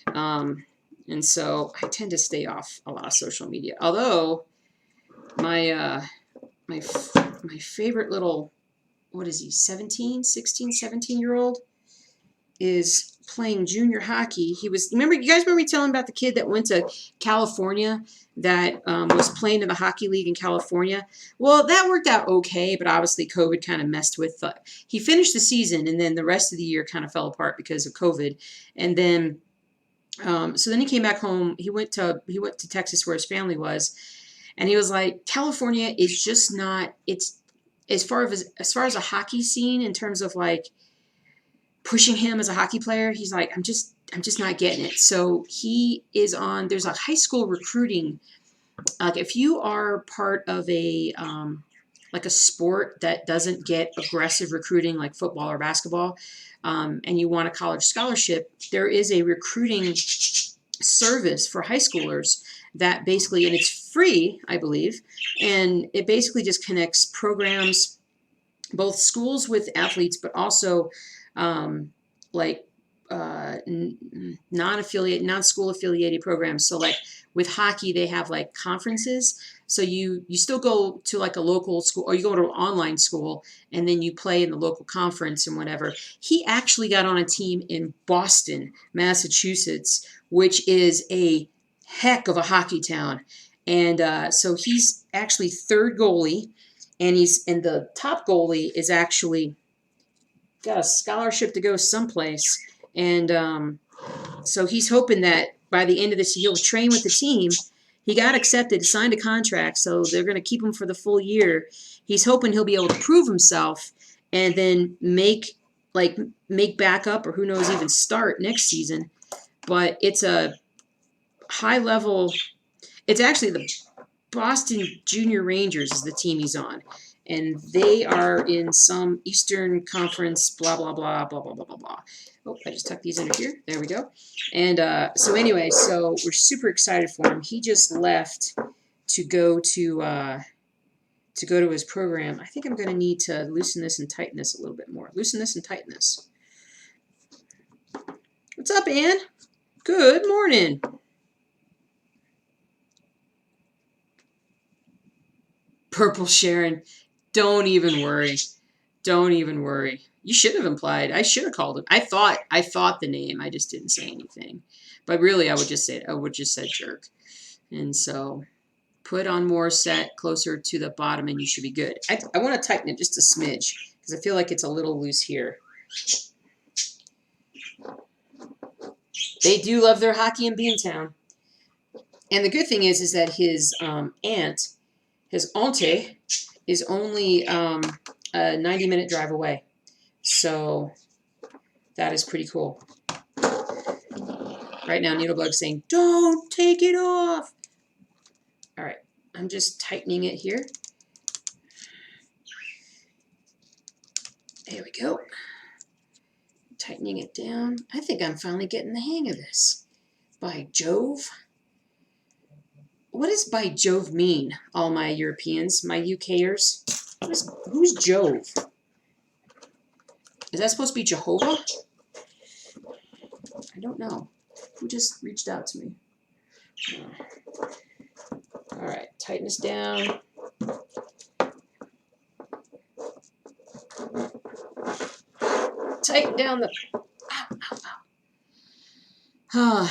And so I tend to stay off a lot of social media. Although my favorite little, what is he, 17-year-old is playing junior hockey. You guys remember me telling about the kid that went to California that was playing in the hockey league in California? Well, that worked out okay, but obviously COVID kind of messed with he finished the season, and then the rest of the year kind of fell apart because of COVID. And then so then he came back home. He went to Texas where his family was, and he was like, California is just not. It's as far as a hockey scene in terms of like pushing him as a hockey player. He's like, I'm just not getting it. So he is on. There's a high school recruiting. Like if you are part of a like a sport that doesn't get aggressive recruiting like football or basketball, and you want a college scholarship, there is a recruiting service for high schoolers that basically, and it's free, I believe, and it basically just connects programs, both schools with athletes, but also like non-school affiliated programs. So like with hockey, they have like conferences. So you still go to like a local school, or you go to an online school, and then you play in the local conference and whatever. He actually got on a team in Boston, Massachusetts, which is a heck of a hockey town. And so he's actually third goalie, and the top goalie is actually got a scholarship to go someplace. And so he's hoping that by the end of this year, he'll train with the team. He got accepted, signed a contract, so they're going to keep him for the full year. He's hoping he'll be able to prove himself and then make back up, or who knows, even start next season. But it's a high level. It's actually the Boston Junior Rangers is the team he's on. And they are in some Eastern Conference, blah, blah, blah, blah, blah, blah, blah, blah. Oh, I just tucked these under here. There we go. And so anyway, so we're super excited for him. He just left to go to his program. I think I'm going to need to loosen this and tighten this a little bit more. Loosen this and tighten this. What's up, Ann? Good morning. Purple Sharon. Don't even worry. Don't even worry. You should have implied. I should have called him. I thought the name. I just didn't say anything. But really, I would just say jerk. And so put on more set closer to the bottom, and you should be good. I want to tighten it just a smidge because I feel like it's a little loose here. They do love their hockey in Beantown. And the good thing is that his aunt, his auntie, is only a 90-minute drive away. So that is pretty cool. Right now, Needlebug's saying, "Don't take it off." All right, I'm just tightening it here. There we go. Tightening it down. I think I'm finally getting the hang of this. By Jove. What does by Jove mean, all my Europeans, my UKers? Who's Jove? Is that supposed to be Jehovah? I don't know. Who just reached out to me? All right, tighten this down. Tighten down the... Ow, ow, ow.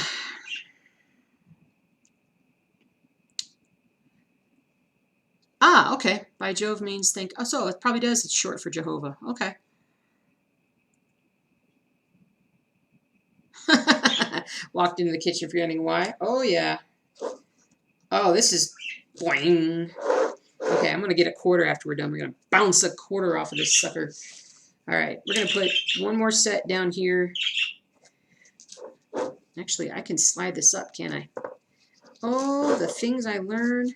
Ah, okay. By Jove means thank... Oh, so it probably does. It's short for Jehovah. Okay. Walked into the kitchen forgetting why. Oh, yeah. Oh, this is... Boing. Okay, I'm going to get a quarter after we're done. We're going to bounce a quarter off of this sucker. All right, we're going to put one more set down here. Actually, I can slide this up, can't I? Oh, the things I learned.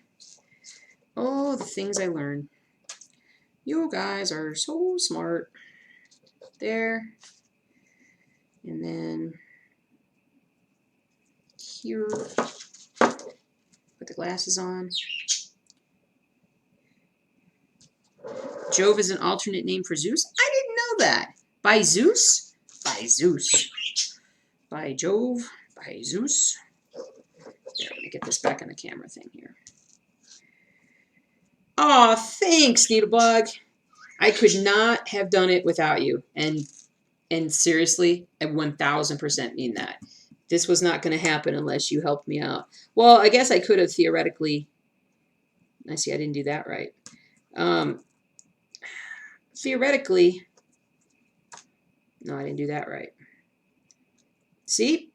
Oh, the things I learned. You guys are so smart. There. And then here. Put the glasses on. Jove is an alternate name for Zeus? I didn't know that. By Zeus? By Zeus. By Jove. By Zeus. There, let me get this back on the camera thing here. Aw, thanks, Needlebug. I could not have done it without you. And seriously, I 1000% mean that. This was not going to happen unless you helped me out. Well, I guess I could have theoretically... I see, I didn't do that right. Theoretically... No, I didn't do that right. See?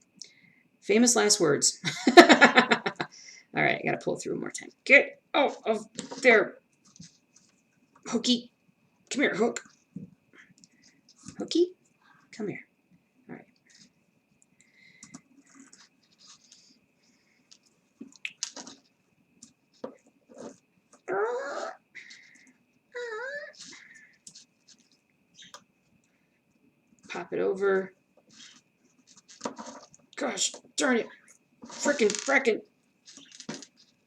Famous last words. All right, I got to pull through one more time. Get out of there. Hooky. Come here, Hook. Hooky? Come here. All right. Pop it over. Gosh, darn it. Frickin'.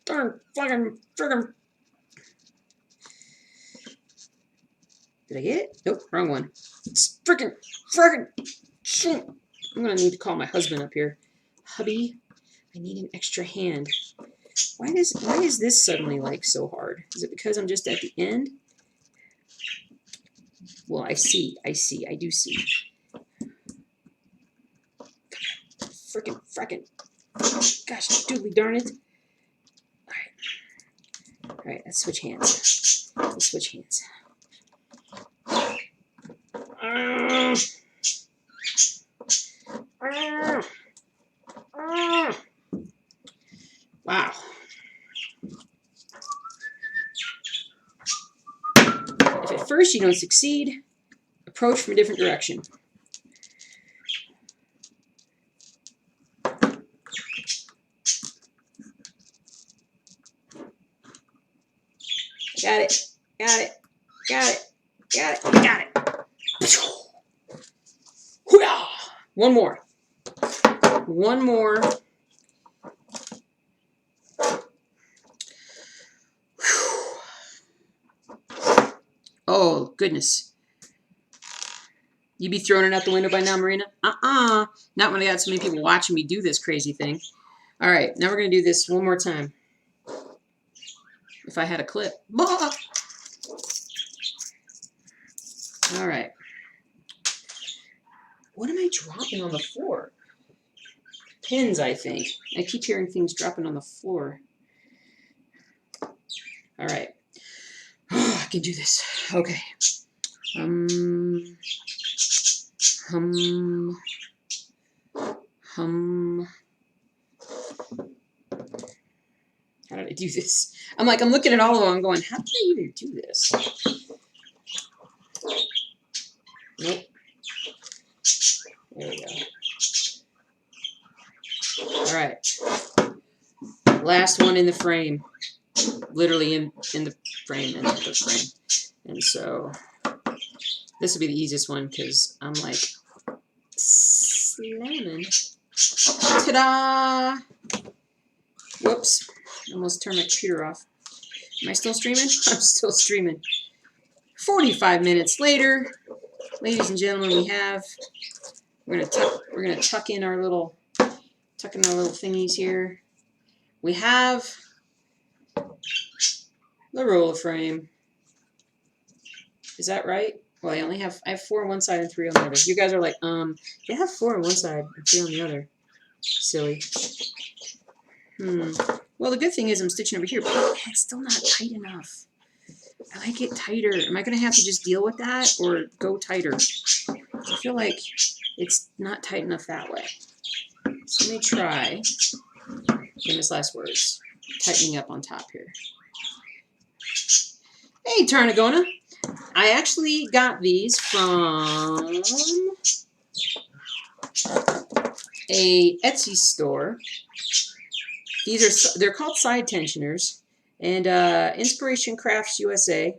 Darn, frickin'. Did I get it? Nope, wrong one. It's frickin'. Shoot. I'm gonna need to call my husband up here. Hubby, I need an extra hand. Why is this suddenly like so hard? Is it because I'm just at the end? Well, I do see. Frickin'. Gosh, doodly darn it. All right, let's switch hands. Wow. If at first you don't succeed, approach from a different direction. Got it. One more. Oh, goodness. You be throwing it out the window by now, Marina? Not when I got so many people watching me do this crazy thing. All right, now we're going to do this one more time. If I had a clip. All right. What am I dropping on the floor? Pins, I think. I keep hearing things dropping on the floor. All right. I can do this. Okay. Hum. How did I do this? I'm looking at all of them. I'm going, how did I even do this? Nope. There we go. All right. Last one in the frame. Literally in the frame, and the frame. And so this will be the easiest one because I'm like slamming. Ta-da! Whoops. Almost turned my computer off. Am I still streaming? I'm still streaming. 45 minutes later, ladies and gentlemen, we're gonna tuck in our little thingies here. We have the roller frame. Is that right? Well, I have 4 on one side and 3 on the other. You guys are like, you have 4 on one side and 3 on the other. Silly. Well, the good thing is I'm stitching over here, but it's still not tight enough. I like it tighter. Am I going to have to just deal with that or go tighter? I feel like it's not tight enough that way. So let me try, famous last words, tightening up on top here. Hey, Tarnagona. I actually got these from a Etsy store. They're called side tensioners, and Inspiration Crafts USA.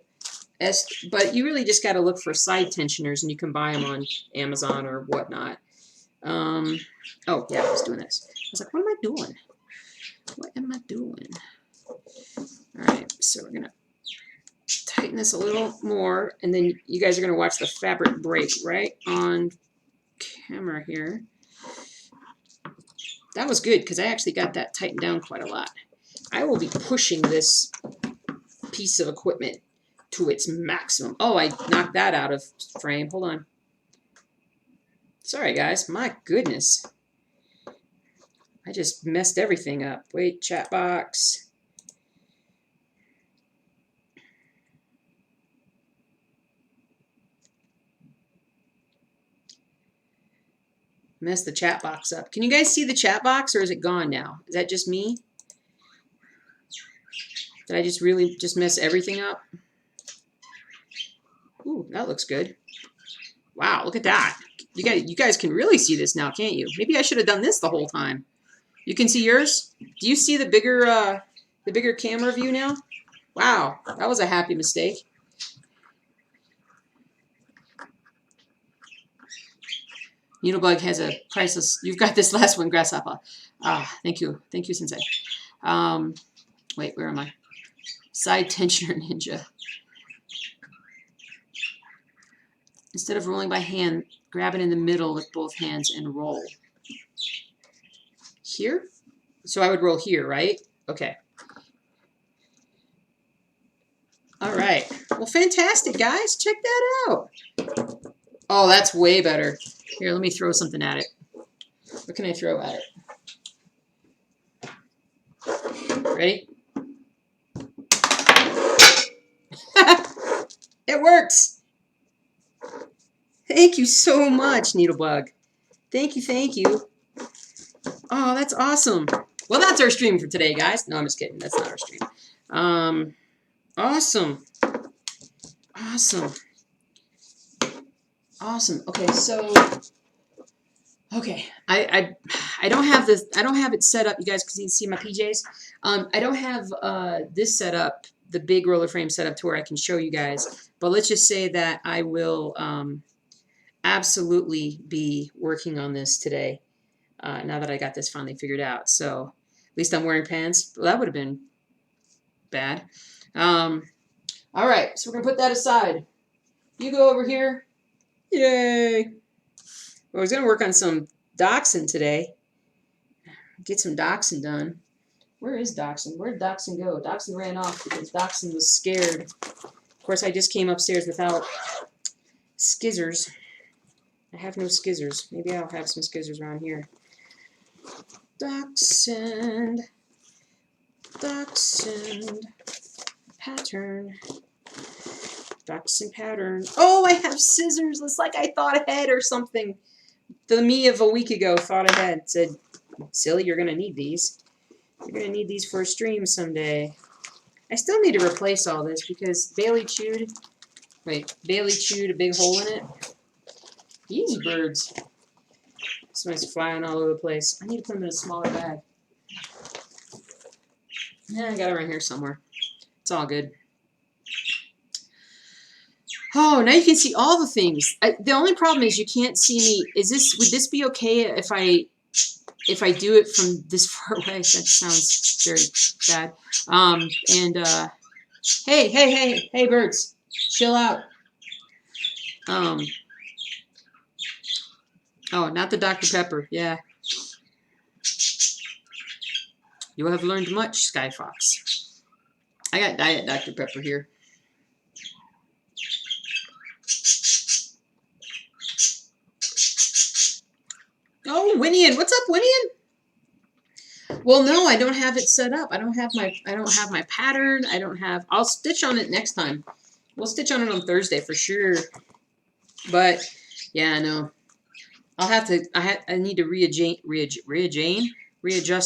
But you really just got to look for side tensioners, and you can buy them on Amazon or whatnot. Oh yeah, I was doing this. I was like, what am I doing? What am I doing? All right, so we're gonna tighten this a little more, and then you guys are gonna watch the fabric break right on camera here. That was good because I actually got that tightened down quite a lot. I will be pushing this piece of equipment to its maximum. Oh, I knocked that out of frame. Hold on. Sorry, guys. My goodness. I just messed everything up. Wait, chat box. Messed the chat box up. Can you guys see the chat box, or is it gone now? Is that just me? Did I just really mess everything up? Ooh, that looks good. Wow, look at that. You guys can really see this now, can't you? Maybe I should have done this the whole time. You can see yours? Do you see the bigger camera view now? Wow, that was a happy mistake. Unibug has a priceless. You've got this last one, Grasshopper. Ah, thank you, Sensei. Wait, where am I? Side tensioner ninja. Instead of rolling by hand, grab it in the middle with both hands and roll. Here? So I would roll here, right? Okay. All right. Well, fantastic, guys. Check that out. Oh, that's way better. Here, let me throw something at it. What can I throw at it? Ready? It works. Thank you so much, Needlebug. Thank you. Oh, that's awesome. Well, that's our stream for today, guys. No, I'm just kidding. That's not our stream. Awesome. Okay, so I don't have this. I don't have it set up, you guys, because you can see my PJs. I don't have this set up, the big roller frame set up to where I can show you guys. But let's just say that I will absolutely be working on this today. Now that I got this finally figured out. So at least I'm wearing pants. Well, that would have been bad. All right, so we're going to put that aside. You go over here. Yay. Well, I was going to work on some Dachshund today. Get some Dachshund done. Where is Dachshund? Where did Dachshund go? Dachshund ran off because Dachshund was scared. Of course, I just came upstairs without skizzers. I have no skizzers. Maybe I'll have some skizzers around here. Dachshund. Dachshund. Pattern. Dachshund pattern. Oh, I have scissors. It's like I thought ahead or something. The me of a week ago thought ahead. Said, silly, you're going to need these. You're going to need these for a stream someday. I still need to replace all this because Bailey chewed a big hole in it. These birds. Somebody's flying all over the place. I need to put them in a smaller bag. Yeah, I got it right here somewhere. It's all good. Oh, now you can see all the things. The only problem is you can't see me. Would this be okay if I do it from this far away? That sounds very bad. Hey, birds, chill out. Oh, not the Dr. Pepper. Yeah. You have learned much, Sky Fox. I got Diet Dr. Pepper here. Oh, Winian. What's up, Winian? Well, no, I don't have it set up. I don't have my pattern. I'll stitch on it next time. We'll stitch on it on Thursday for sure. But yeah, no. I'll have to I need to readjust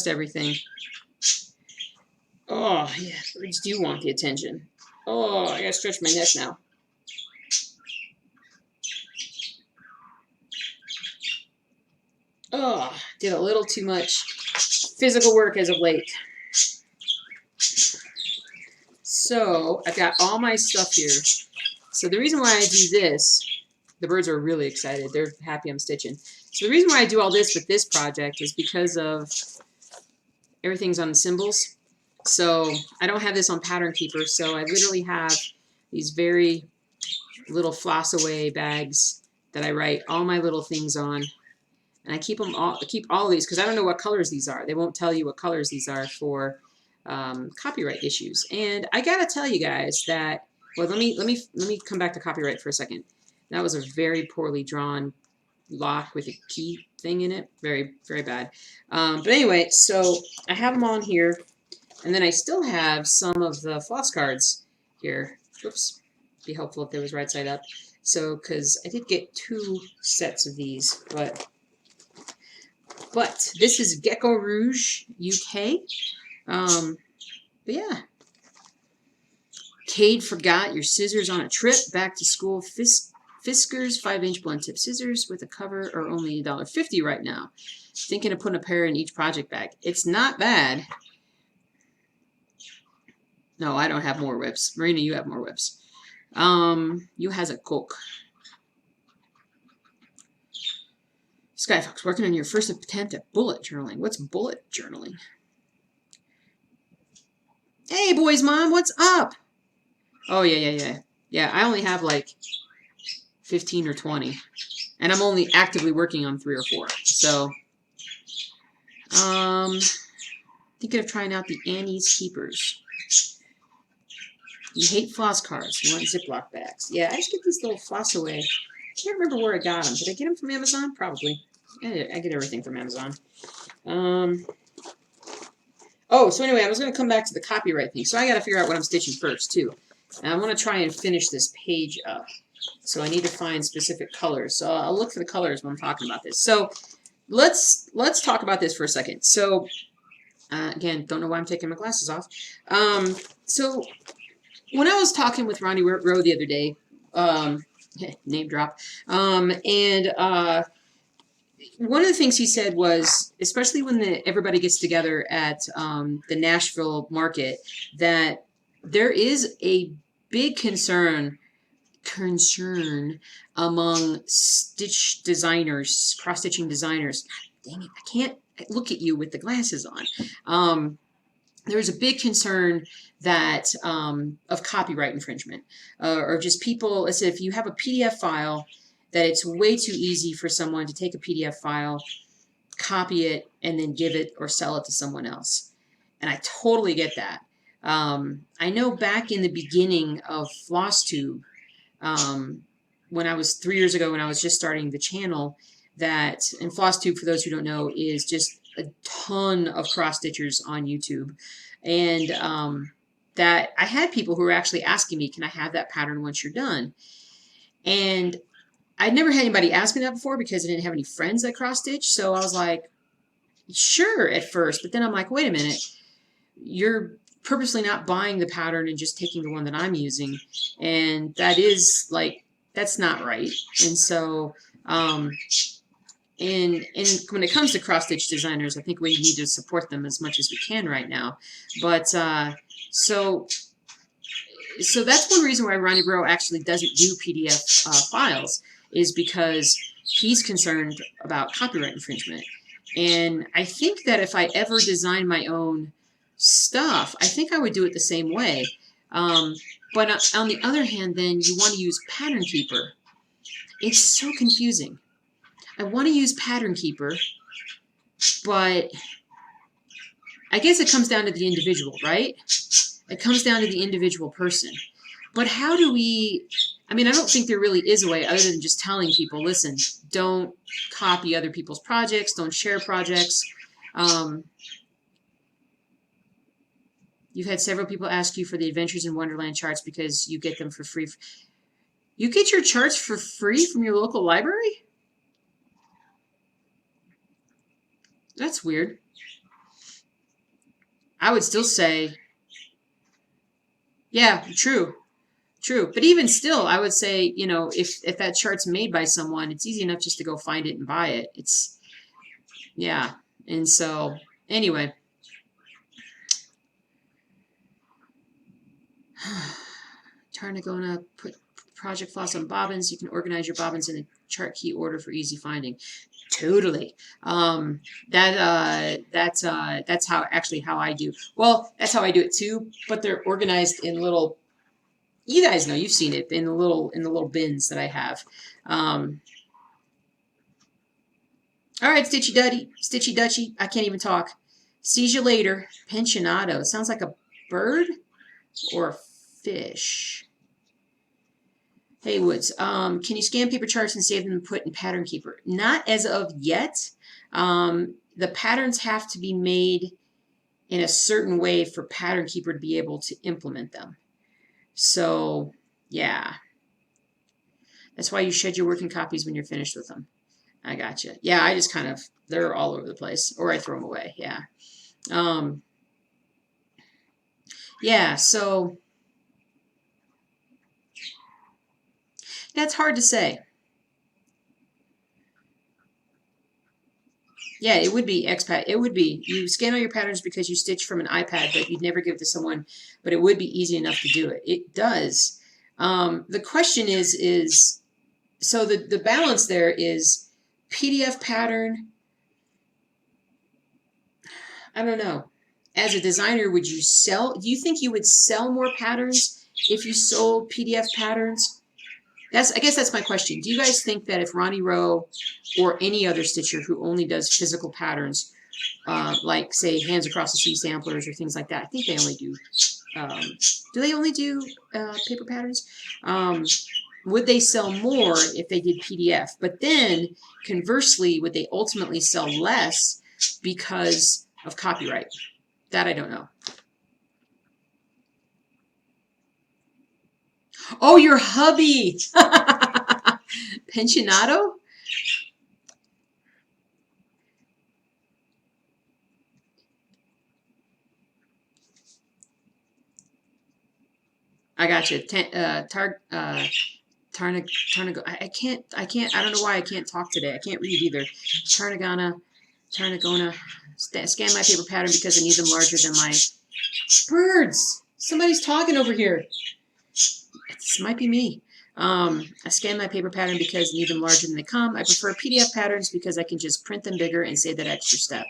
everything. Oh, yeah, birds do want the attention. Oh, I gotta stretch my neck now. Oh, did a little too much physical work as of late. So, I've got all my stuff here. So the reason why I do this, the birds are really excited. They're happy I'm stitching. So the reason why I do all this with this project is because of everything's on the symbols. So I don't have this on Pattern Keeper, so I literally have these very little floss away bags that I write all my little things on. And I keep all of these because I don't know what colors these are. They won't tell you what colors these are for copyright issues. And I gotta tell you guys that, well, let me come back to copyright for a second. That was a very poorly drawn lock with a key thing in it. Very, very bad. But anyway, so I have them on here. And then I still have some of the floss cards here. Whoops. Be helpful if they was right side up. So, because I did get 2 sets of these. But this is Gecko Rouge UK. But yeah. Cade forgot your scissors on a trip. Back to school. Fiskars 5-inch blunt tip scissors with a cover are only $1.50 right now. Thinking of putting a pair in each project bag. It's not bad. No, I don't have more whips. Marina, you have more whips. You has a Coke. Skyfox, working on your first attempt at bullet journaling. What's bullet journaling? Hey, boys, mom, what's up? Oh, yeah. Yeah, I only have like 15 or 20. And I'm only actively working on 3 or 4. So, thinking of trying out the Annie's Keepers. You hate floss cards. You want Ziploc bags. Yeah, I just get these little floss away. I can't remember where I got them. Did I get them from Amazon? Probably. I get everything from Amazon. Oh, so anyway, I was going to come back to the copyright thing. So I got to figure out what I'm stitching first, too. And I want to try and finish this page up. So I need to find specific colors. So I'll look for the colors when I'm talking about this. So let's talk about this for a second. So, again, don't know why I'm taking my glasses off. So when I was talking with Ronnie Rowe the other day, name drop, one of the things he said was, especially when everybody gets together at the Nashville market, that there is a big concern among stitch designers, cross-stitching designers. God dang it, I can't look at you with the glasses on. There's a big concern that of copyright infringement, or just people, let's say if you have a PDF file, that it's way too easy for someone to take a PDF file, copy it, and then give it or sell it to someone else. And I totally get that. I know back in the beginning of FlossTube, when I was 3 years ago, when I was just starting the channel, that, and FlossTube, for those who don't know, is just a ton of cross stitchers on YouTube. And that I had people who were actually asking me, can I have that pattern once you're done? And I'd never had anybody ask me that before because I didn't have any friends that cross stitch. So I was like, sure at first. But then I'm like, wait a minute, you're purposely not buying the pattern and just taking the one that I'm using. And that is like, that's not right. And so, and when it comes to cross stitch designers, I think we need to support them as much as we can right now. But so that's one reason why Ronnie Bro actually doesn't do PDF files, is because he's concerned about copyright infringement. And I think that if I ever design my own stuff, I think I would do it the same way. But on the other hand, then you want to use Pattern Keeper. It's so confusing. I want to use Pattern Keeper, but I guess it comes down to the individual, right? It comes down to the individual person. But how do we, I mean, I don't think there really is a way other than just telling people, listen, don't copy other people's projects, don't share projects. You've had several people ask you for the Adventures in Wonderland charts because you get them for free. You get your charts for free from your local library? That's weird. I would still say, yeah, true. But even still, I would say, you know, if that chart's made by someone, it's easy enough just to go find it and buy it. It's, yeah. And so, anyway. Tarnagona, put project floss on bobbins. You can organize your bobbins in a chart key order for easy finding. Totally. That's how I do. Well, that's how I do it too. But they're organized in little. You guys know, you've seen it in the little bins that I have. All right, Stitchy Dutchy. I can't even talk. See you later. Pensionado. Sounds like a bird or a fish. Hey, Woods. Can you scan paper charts and save them and put in Pattern Keeper? Not as of yet. The patterns have to be made in a certain way for Pattern Keeper to be able to implement them. So, yeah. That's why you shed your working copies when you're finished with them. I gotcha. Yeah, I just kind of, they're all over the place. Or I throw them away, yeah. Yeah, so that's hard to say. Yeah, it would be expat. It would be. You scan all your patterns because you stitch from an iPad, but you'd never give it to someone. But it would be easy enough to do it. It does. The question is so the balance there is PDF pattern. I don't know. As a designer, would you sell? Do you think you would sell more patterns if you sold PDF patterns? I guess that's my question. Do you guys think that if Ronnie Rowe or any other stitcher who only does physical patterns, like say Hands Across the Sea samplers or things like that, I think they only do. Do they only do paper patterns? Would they sell more if they did PDF? But then, conversely, would they ultimately sell less because of copyright? That I don't know. Oh, your hubby! Pensionado? I got you. Tarnago. I don't know why I can't talk today. I can't read either. Tarnagona. Scan my paper pattern because I need them larger than my birds. Somebody's talking over here. This might be me. I scan my paper pattern because I need them larger than they come. I prefer PDF patterns because I can just print them bigger and save that extra step.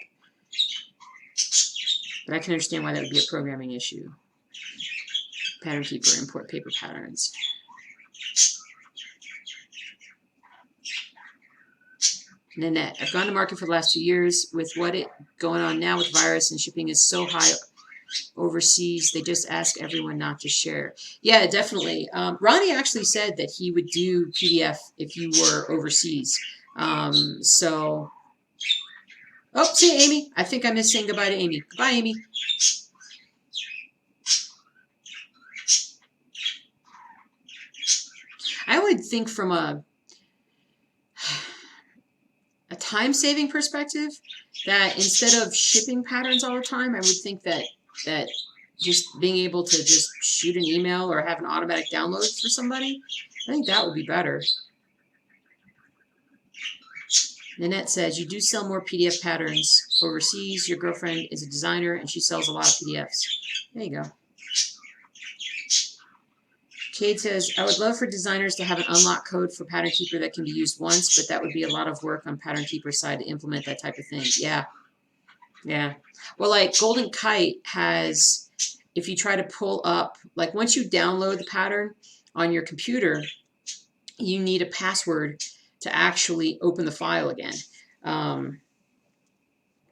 But I can understand why that would be a programming issue. Pattern Keeper, import paper patterns. Nanette, I've gone to market for the last 2 years with what it going on now with virus and shipping is so high overseas. They just ask everyone not to share. Yeah, definitely. Ronnie actually said that he would do PDF if you were overseas. So, oh, see Amy. I think I missed saying goodbye to Amy. Goodbye, Amy. I would think from a time-saving perspective that instead of shipping patterns all the time, I would think that just being able to just shoot an email or have an automatic download for somebody, I think that would be better. Nanette says, you do sell more PDF patterns overseas. Your girlfriend is a designer and she sells a lot of PDFs. There you go. Cade says, I would love for designers to have an unlock code for Pattern Keeper that can be used once, but that would be a lot of work on Pattern Keeper's side to implement that type of thing. Yeah. Yeah. Well, like Golden Kite has, if you try to pull up, like once you download the pattern on your computer, you need a password to actually open the file again.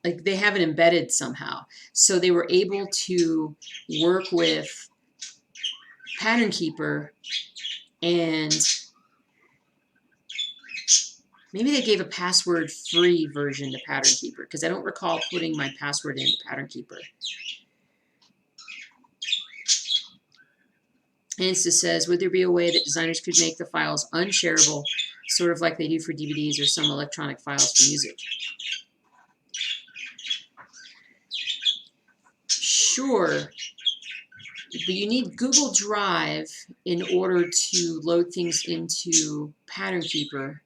Like they have it embedded somehow. So they were able to work with Pattern Keeper, and maybe they gave a password-free version to Pattern Keeper, because I don't recall putting my password into Pattern Keeper. Insta says, would there be a way that designers could make the files unshareable, sort of like they do for DVDs or some electronic files for music? Sure, but you need Google Drive in order to load things into Pattern Keeper.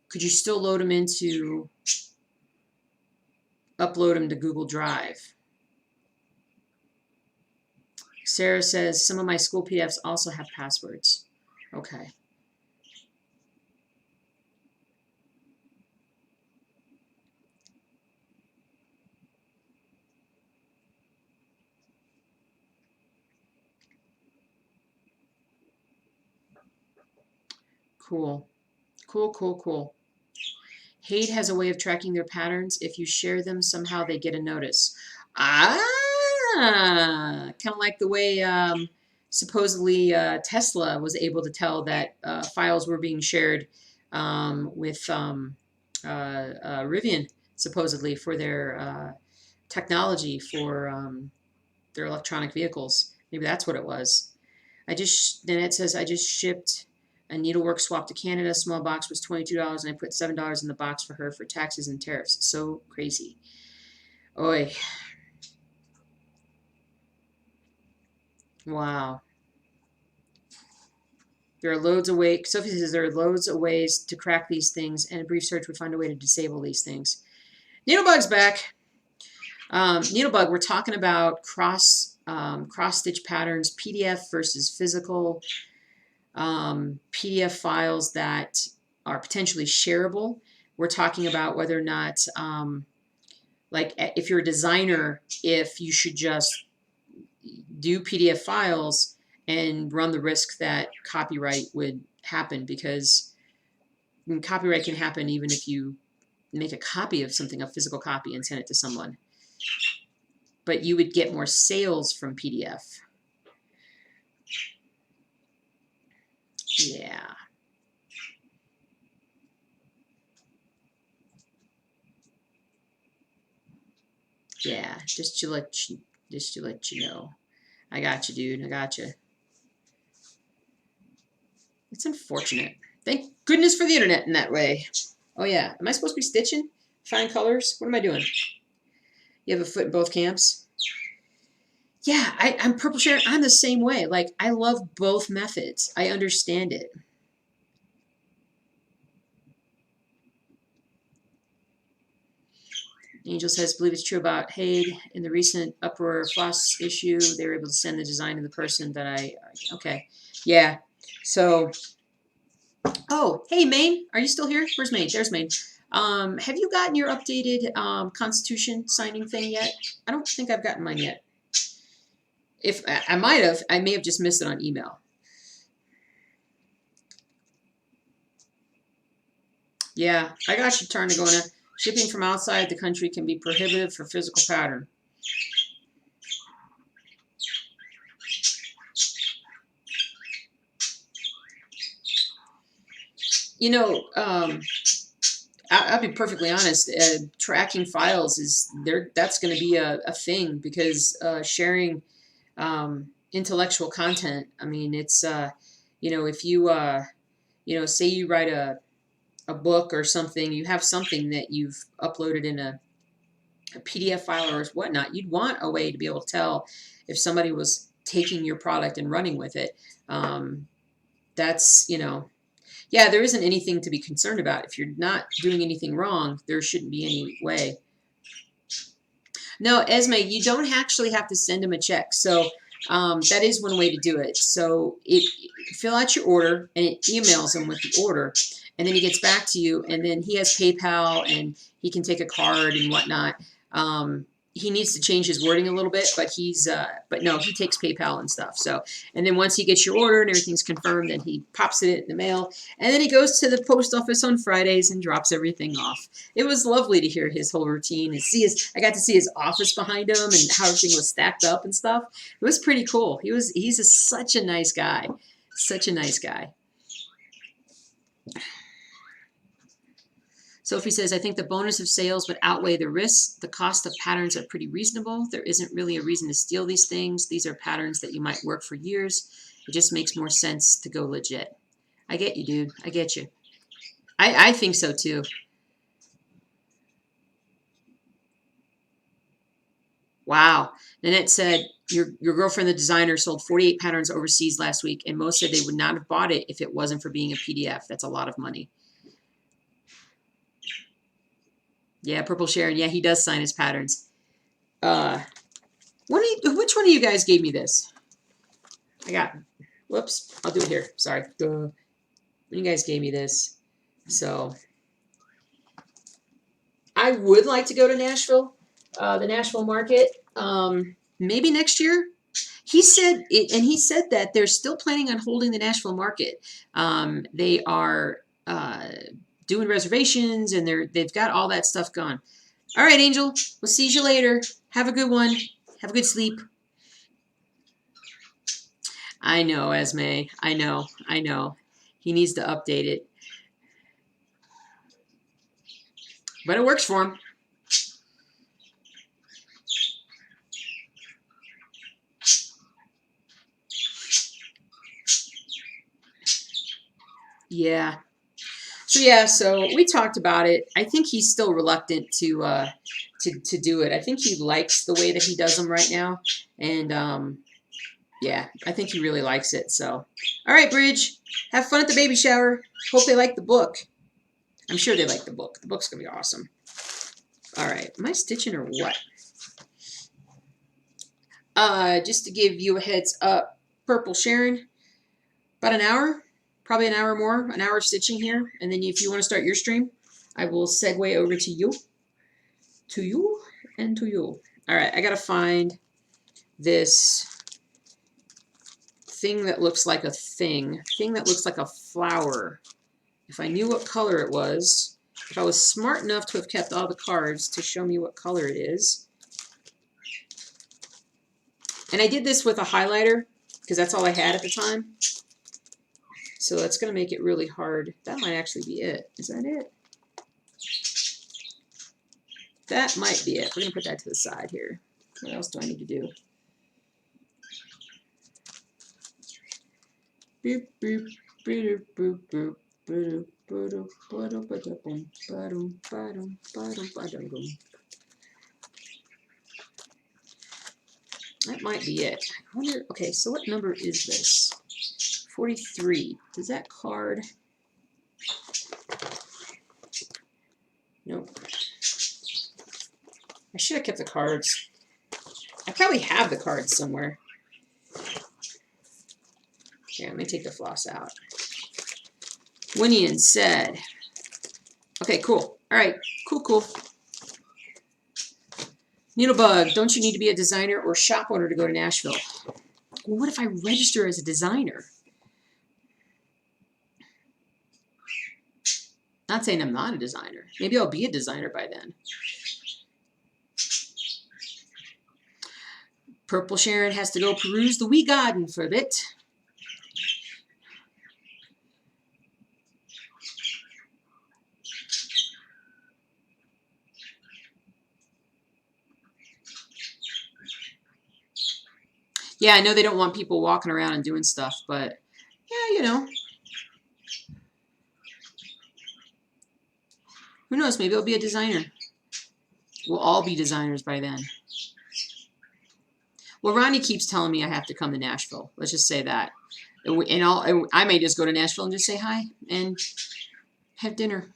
Could you still load them into, upload them to Google Drive? Sarah says, some of my school PDFs also have passwords. Okay. Cool. Cool, cool, cool. Hade has a way of tracking their patterns. If you share them, somehow they get a notice. Ah, kind of like the way supposedly Tesla was able to tell that files were being shared with Rivian, supposedly, for their technology for their electronic vehicles. Maybe that's what it was. Nanette says, I just shipped a needlework swap to Canada. Small box was $22, and I put $7 in the box for her for taxes and tariffs. So crazy. Oi. Wow. There are loads of ways. Sophie says there are loads of ways to crack these things, and a brief search would find a way to disable these things. Needlebug's back. Needlebug, we're talking about cross stitch patterns, PDF versus physical. PDF files that are potentially shareable. We're talking about whether or not, like if you're a designer, if you should just do PDF files and run the risk that copyright would happen, because copyright can happen even if you make a copy of something, a physical copy, and send it to someone. But you would get more sales from PDF. Yeah. Yeah, just to let you know. I got you, dude. I got you. It's unfortunate. Thank goodness for the internet in that way. Oh yeah. Am I supposed to be stitching? Fine colors? What am I doing? You have a foot in both camps? Yeah, I'm Purple Sharon. I'm the same way. Like, I love both methods. I understand it. Angel says, believe it's true about Hade. In the recent Uproar Floss issue, they were able to send the design to the person that okay. Yeah. So, oh, hey, Maine. Are you still here? Where's Maine? There's Maine. Have you gotten your updated Constitution signing thing yet? I don't think I've gotten mine yet. If I might have, I may have just missed it on email. Yeah, I got you, Tarnagona. Shipping from outside the country can be prohibitive for physical pattern. you know, I'll be perfectly honest. Tracking files is there. That's going to be a thing because sharing intellectual content. I mean, it's you know, if you you know, say you write a book or something, you have something that you've uploaded in a PDF file or whatnot. You'd want a way to be able to tell if somebody was taking your product and running with it. That's, you know, yeah, there isn't anything to be concerned about. If you're not doing anything wrong, there shouldn't be any way. No, Esme, you don't actually have to send him a check. So that is one way to do it. So fill out your order and it emails him with the order. And then he gets back to you, and then he has PayPal and he can take a card and whatnot. He needs to change his wording a little bit, but no, he takes PayPal and stuff. So, and then once he gets your order and everything's confirmed, then he pops it in the mail, and then he goes to the post office on Fridays and drops everything off. It was lovely to hear his whole routine and I got to see his office behind him and how everything was stacked up and stuff. It was pretty cool. He's such a nice guy, such a nice guy. Sophie says, I think the bonus of sales would outweigh the risks. The cost of patterns are pretty reasonable. There isn't really a reason to steal these things. These are patterns that you might work for years. It just makes more sense to go legit. I get you, dude. I get you. I think so, too. Wow. Nanette said, your girlfriend, the designer, sold 48 patterns overseas last week, and most said they would not have bought it if it wasn't for being a PDF. That's a lot of money. Yeah, Purple Sharon. Yeah, he does sign his patterns. Which one of you guys gave me this? Whoops, I'll do it here. Sorry. When you guys gave me this. So, I would like to go to Nashville, the Nashville market, maybe next year. He said that they're still planning on holding the Nashville market. They are doing reservations, and they've got all that stuff going. All right, Angel. We'll see you later. Have a good one. Have a good sleep. I know, Esme. I know. He needs to update it. But it works for him. Yeah. So we talked about it. I think he's still reluctant to do it. I think he likes the way that he does them right now, and yeah, I think he really likes it. So, all right, Bridge, have fun at the baby shower. Hope they like the book. I'm sure they like the book. The book's gonna be awesome. All right, am I stitching or what? Just to give you a heads up, Purple Sharon, about an hour. Probably an hour more, an hour of stitching here. And then if you want to start your stream, I will segue over to you. To you and to you. All right, I got to find this thing that looks like a thing that looks like a flower. If I knew what color it was, if I was smart enough to have kept all the cards to show me what color it is. And I did this with a highlighter because that's all I had at the time. So that's going to make it really hard. That might actually be it. Is that it? That might be it. We're going to put that to the side here. What else do I need to do? Boop, boop, boop, boop, boop, boop, boop, boop, boop, boop. That might be it. I wonder, okay, so what number is this? 43. Does that card? Nope. I should have kept the cards. I probably have the cards somewhere. Okay, let me take the floss out. Winian said, okay, cool. All right, cool. Needlebug, don't you need to be a designer or shop owner to go to Nashville? Well, what if I register as a designer? Not saying I'm not a designer. Maybe I'll be a designer by then. Purple Sharon has to go peruse the wee garden for a bit. Yeah, I know they don't want people walking around and doing stuff, but yeah, you know, who knows? Maybe I'll be a designer. We'll all be designers by then. Well, Ronnie keeps telling me I have to come to Nashville. Let's just say that. And I may just go to Nashville and just say hi and have dinner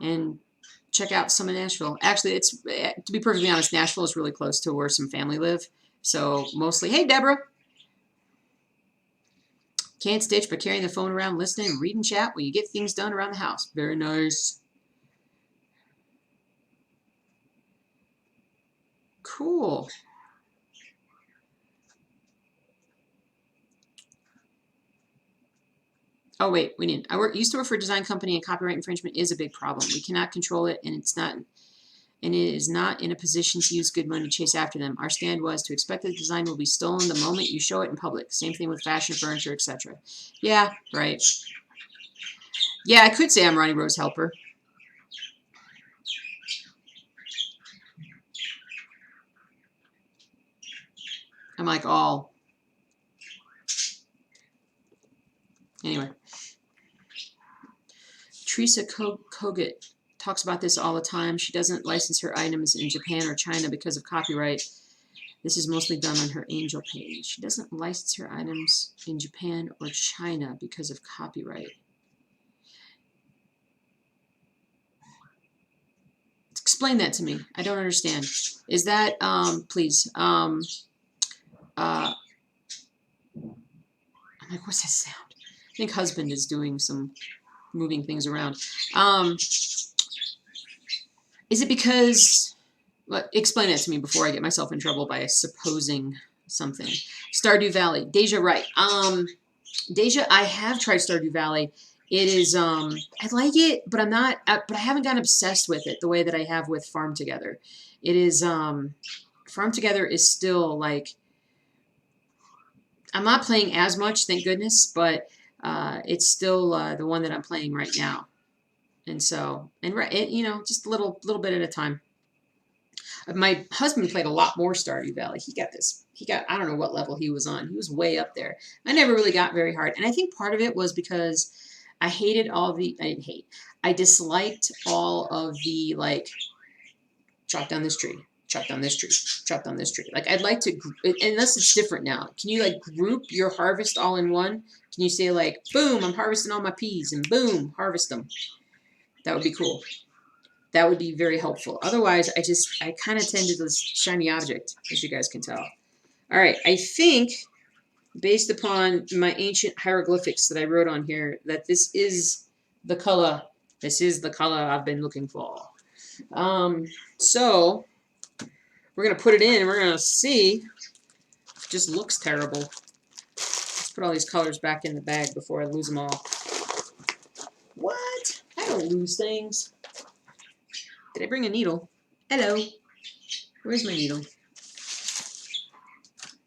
and check out some of Nashville. Actually, it's, to be perfectly honest, Nashville is really close to where some family live. So mostly, hey, Deborah. Can't stitch, but carrying the phone around, listening and reading chat while you get things done around the house. Very nice. Cool. Oh wait, we didn't. Used to work for a design company, and copyright infringement is a big problem. We cannot control it, and it is not in a position to use good money to chase after them. Our stand was to expect that the design will be stolen the moment you show it in public. Same thing with fashion, furniture, etc. Yeah, right. Yeah, I could say I'm Ronnie Rose Helper. I'm like all. Anyway. Teresa Kogut talks about this all the time. She doesn't license her items in Japan or China because of copyright. This is mostly done on her Angel page. She doesn't license her items in Japan or China because of copyright. Explain that to me. I don't understand. Is that, please, I'm like, what's that sound? I think husband is doing some moving things around. Is it because, well, explain that to me before I get myself in trouble by supposing something. Stardew Valley. Deja, right. Deja, I have tried Stardew Valley. It is, I like it, but I'm not, but I haven't gotten obsessed with it the way that I have with Farm Together. It is, Farm Together is still like, I'm not playing as much, thank goodness, but it's still the one that I'm playing right now. And so, and you know, just a little bit at a time. My husband played a lot more Stardew Valley. He got, I don't know what level he was on. He was way up there. I never really got very hard. And I think part of it was because I hated I disliked all of the, like, chop down this tree, chop down this tree, chop down this tree. Like, I'd like to, unless it's different now. Can you, like, group your harvest all in one? Can you say, like, boom, I'm harvesting all my peas, and boom, harvest them? That would be cool. That would be very helpful. Otherwise, I kind of tend to this shiny object, as you guys can tell. All right, I think, based upon my ancient hieroglyphics that I wrote on here, that this is the color. This is the color I've been looking for. So, we're going to put it in, and we're going to see if it just looks terrible. Let's put all these colors back in the bag before I lose them all. What? I don't lose things. Did I bring a needle? Hello. Where's my needle?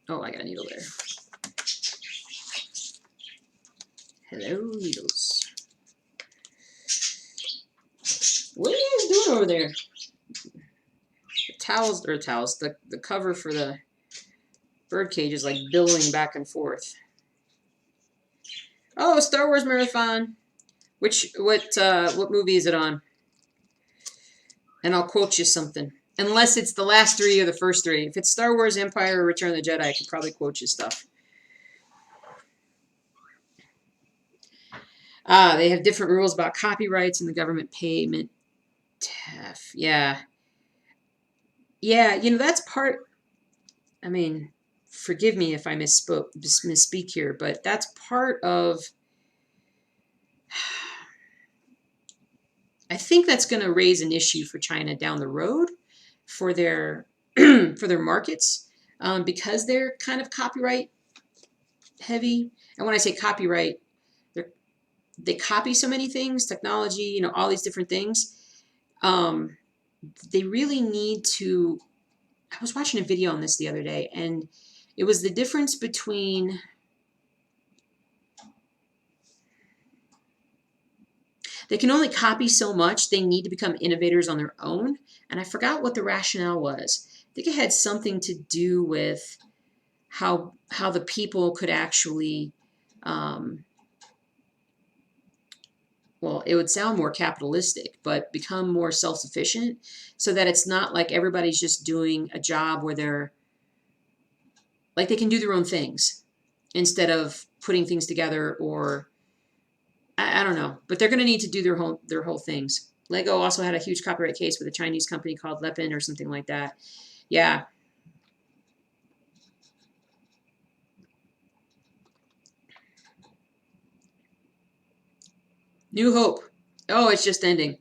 Oh, I got a needle there. Hello, needles. What are you guys doing over there? The towels, the cover for the bird cage is like billowing back and forth. Oh, Star Wars Marathon. What movie is it on? And I'll quote you something. Unless it's the last three or the first three. If it's Star Wars, Empire, or Return of the Jedi, I could probably quote you stuff. They have different rules about copyrights and the government payment. Yeah. Yeah, you know, that's part... I mean, forgive me if I misspeak here, but that's part of... I think that's going to raise an issue for China down the road for their for their markets because they're kind of copyright heavy. And when I say copyright, they copy so many things, technology, you know, all these different things. They really need to. I was watching a video on this the other day, and it was the difference between. They can only copy so much. They need to become innovators on their own. And I forgot what the rationale was. I think it had something to do with how the people could actually, well, it would sound more capitalistic, but become more self-sufficient, so that it's not like everybody's just doing a job where they're like they can do their own things instead of putting things together, or I don't know, but they're going to need to do their whole things. Lego also had a huge copyright case with a Chinese company called Lepin or something like that. Yeah. New Hope. Oh, it's just ending.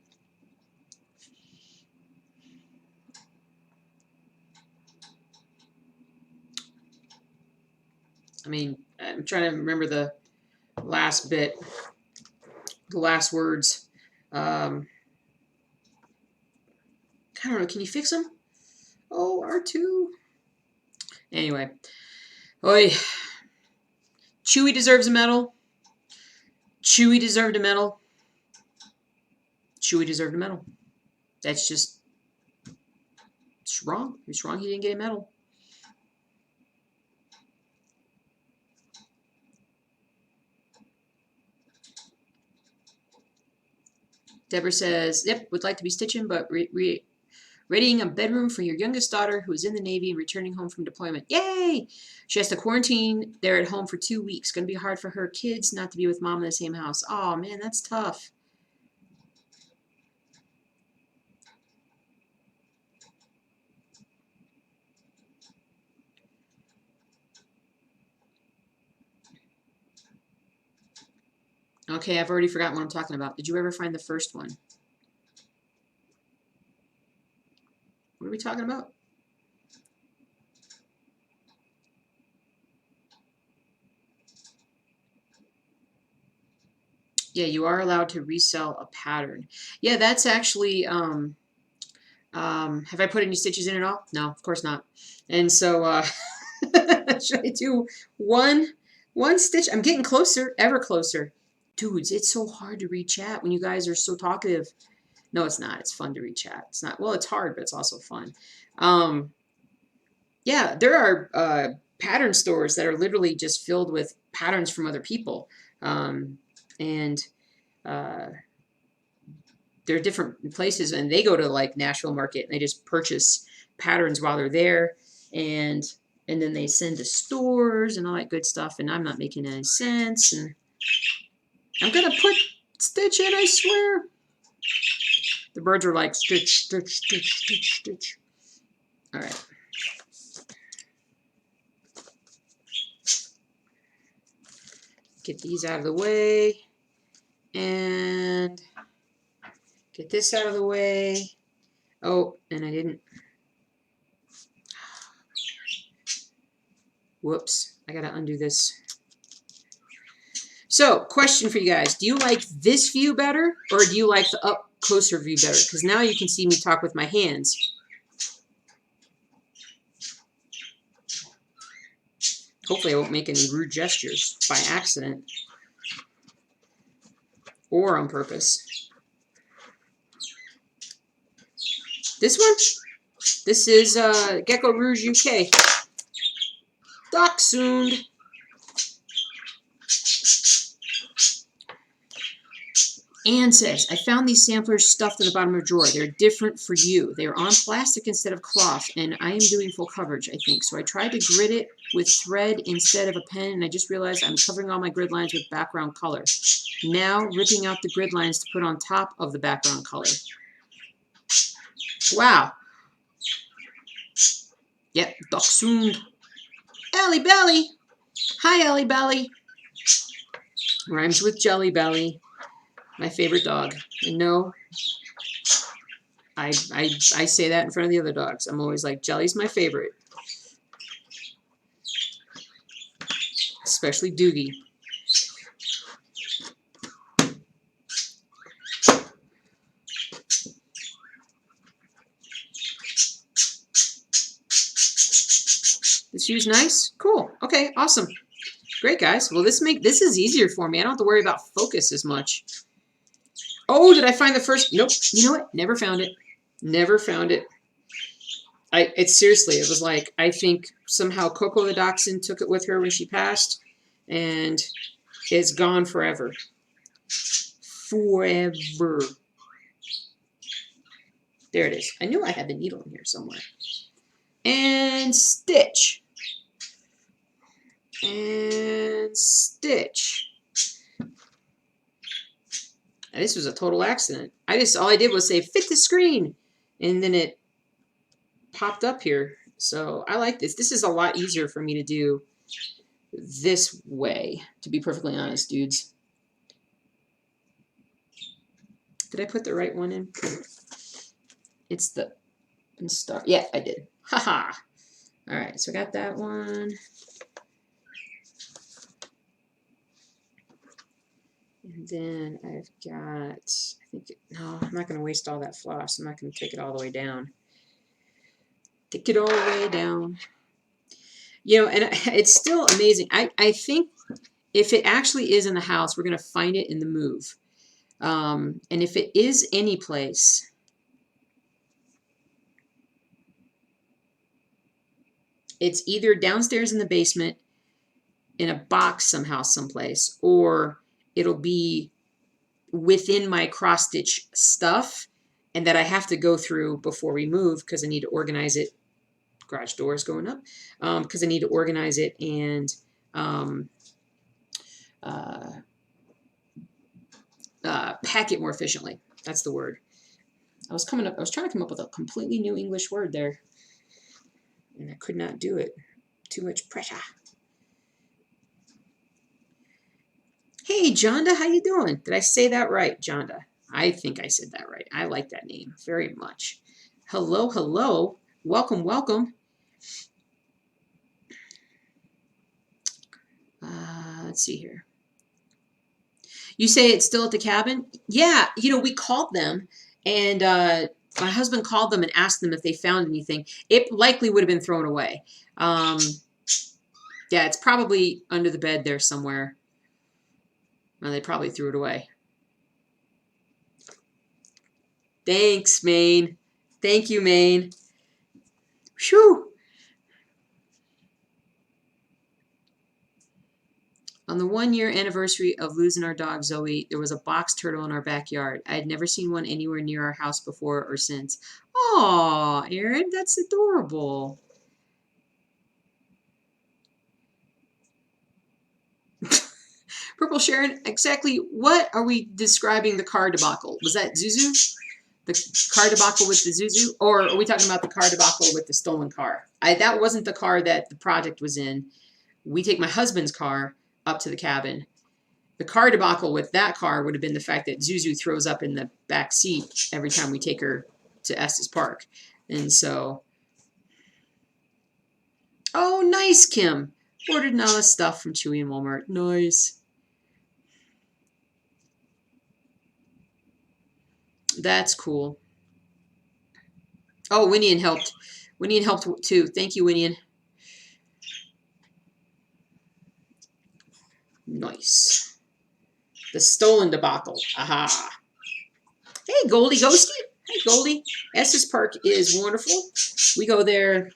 I mean, I'm trying to remember the last bit, the last words. I don't know. Can you fix them? Oh, R2. Anyway. Oi. Chewie deserves a medal. Chewie deserved a medal. Chewie deserved a medal. That's just, it's wrong. It's wrong he didn't get a medal. Deborah says, yep, would like to be stitching, but readying a bedroom for your youngest daughter who is in the Navy and returning home from deployment. Yay! She has to quarantine there at home for 2 weeks. Going to be hard for her kids not to be with mom in the same house. Oh, man, that's tough. Okay, I've already forgotten what I'm talking about. Did you ever find the first one? What are we talking about? Yeah, you are allowed to resell a pattern. Yeah, that's actually, have I put any stitches in at all? No, of course not. And so, should I do one stitch? I'm getting closer, ever closer. Dudes, it's so hard to read chat when you guys are so talkative. No, it's not. It's fun to read chat. It's not, well, it's hard, but it's also fun. Yeah, there are pattern stores that are literally just filled with patterns from other people. And they're different places, and they go to like Nashville Market and they just purchase patterns while they're there, and then they send to stores and all that good stuff, and I'm not making any sense, and I'm gonna put stitch in, I swear. The birds are like stitch, stitch, stitch, stitch, stitch. All right. Get these out of the way, and get this out of the way. Oh, and I didn't. Whoops, I gotta undo this. So, question for you guys. Do you like this view better, or do you like the up closer view better? Because now you can see me talk with my hands. Hopefully I won't make any rude gestures by accident. Or on purpose. This one? This is Gecko Rouge UK. Dachshund. Anne says, I found these samplers stuffed in the bottom of a drawer. They're different for you. They are on plastic instead of cloth, and I am doing full coverage, I think. So I tried to grid it with thread instead of a pen, and I just realized I'm covering all my grid lines with background color. Now ripping out the grid lines to put on top of the background color. Wow. Yep, Dachshund. Ellie Belly. Hi, Ellie Belly. Rhymes with Jelly Belly. My favorite dog. And no, I say that in front of the other dogs. I'm always like, Jelly's my favorite. Especially Doogie. This shoe's nice? Cool. Okay, awesome. Great, guys. Well, this is easier for me. I don't have to worry about focus as much. Oh, did I find the first? Nope. You know what? Never found it. Never found it. It's seriously, it was like, I think somehow Coco the Dachshund took it with her when she passed, and it's gone forever. Forever. There it is. I knew I had the needle in here somewhere. And stitch. And stitch. And this was a total accident. All I did was say, fit the screen. And then it popped up here. So I like this. This is a lot easier for me to do this way, to be perfectly honest, dudes. Did I put the right one in? It's the star. Yeah, I did. Haha. All right, so I got that one. And then I've got, I think, no, I'm not going to waste all that floss. I'm not going to take it all the way down. Take it all the way down. You know, and it's still amazing. I think if it actually is in the house, we're going to find it in the move. And if it is any place, it's either downstairs in the basement in a box somehow, someplace, or it'll be within my cross stitch stuff, and that I have to go through before we move because I need to organize it. Garage doors going up, because I need to organize it and pack it more efficiently. That's the word. I was trying to come up with a completely new English word there, and I could not do it. Too much pressure. Hey, Jonda, how you doing? Did I say that right, Jonda? I think I said that right. I like that name very much. Hello, hello. Welcome, welcome. Let's see here. You say it's still at the cabin? Yeah, you know, we called them, and my husband called them and asked them if they found anything. It likely would have been thrown away. Yeah, it's probably under the bed there somewhere. Well, they probably threw it away. Thanks, Maine. Thank you, Maine. Whew. On the 1-year anniversary of losing our dog, Zoe, there was a box turtle in our backyard. I had never seen one anywhere near our house before or since. Aw, Erin, that's adorable. Purple Sharon, exactly what are we describing the car debacle? Was that Zuzu? The car debacle with the Zuzu? Or are we talking about the car debacle with the stolen car? That wasn't the car that the project was in. We take my husband's car up to the cabin. The car debacle with that car would have been the fact that Zuzu throws up in the back seat every time we take her to Estes Park. And so, oh, nice, Kim. Ordered all this stuff from Chewy and Walmart. Nice. That's cool. Oh, Winian helped. Winian helped too. Thank you, Winian. Nice. The stolen debacle. Aha. Hey, Goldie Ghosty. Hey, Goldie. Estes Park is wonderful. We go there.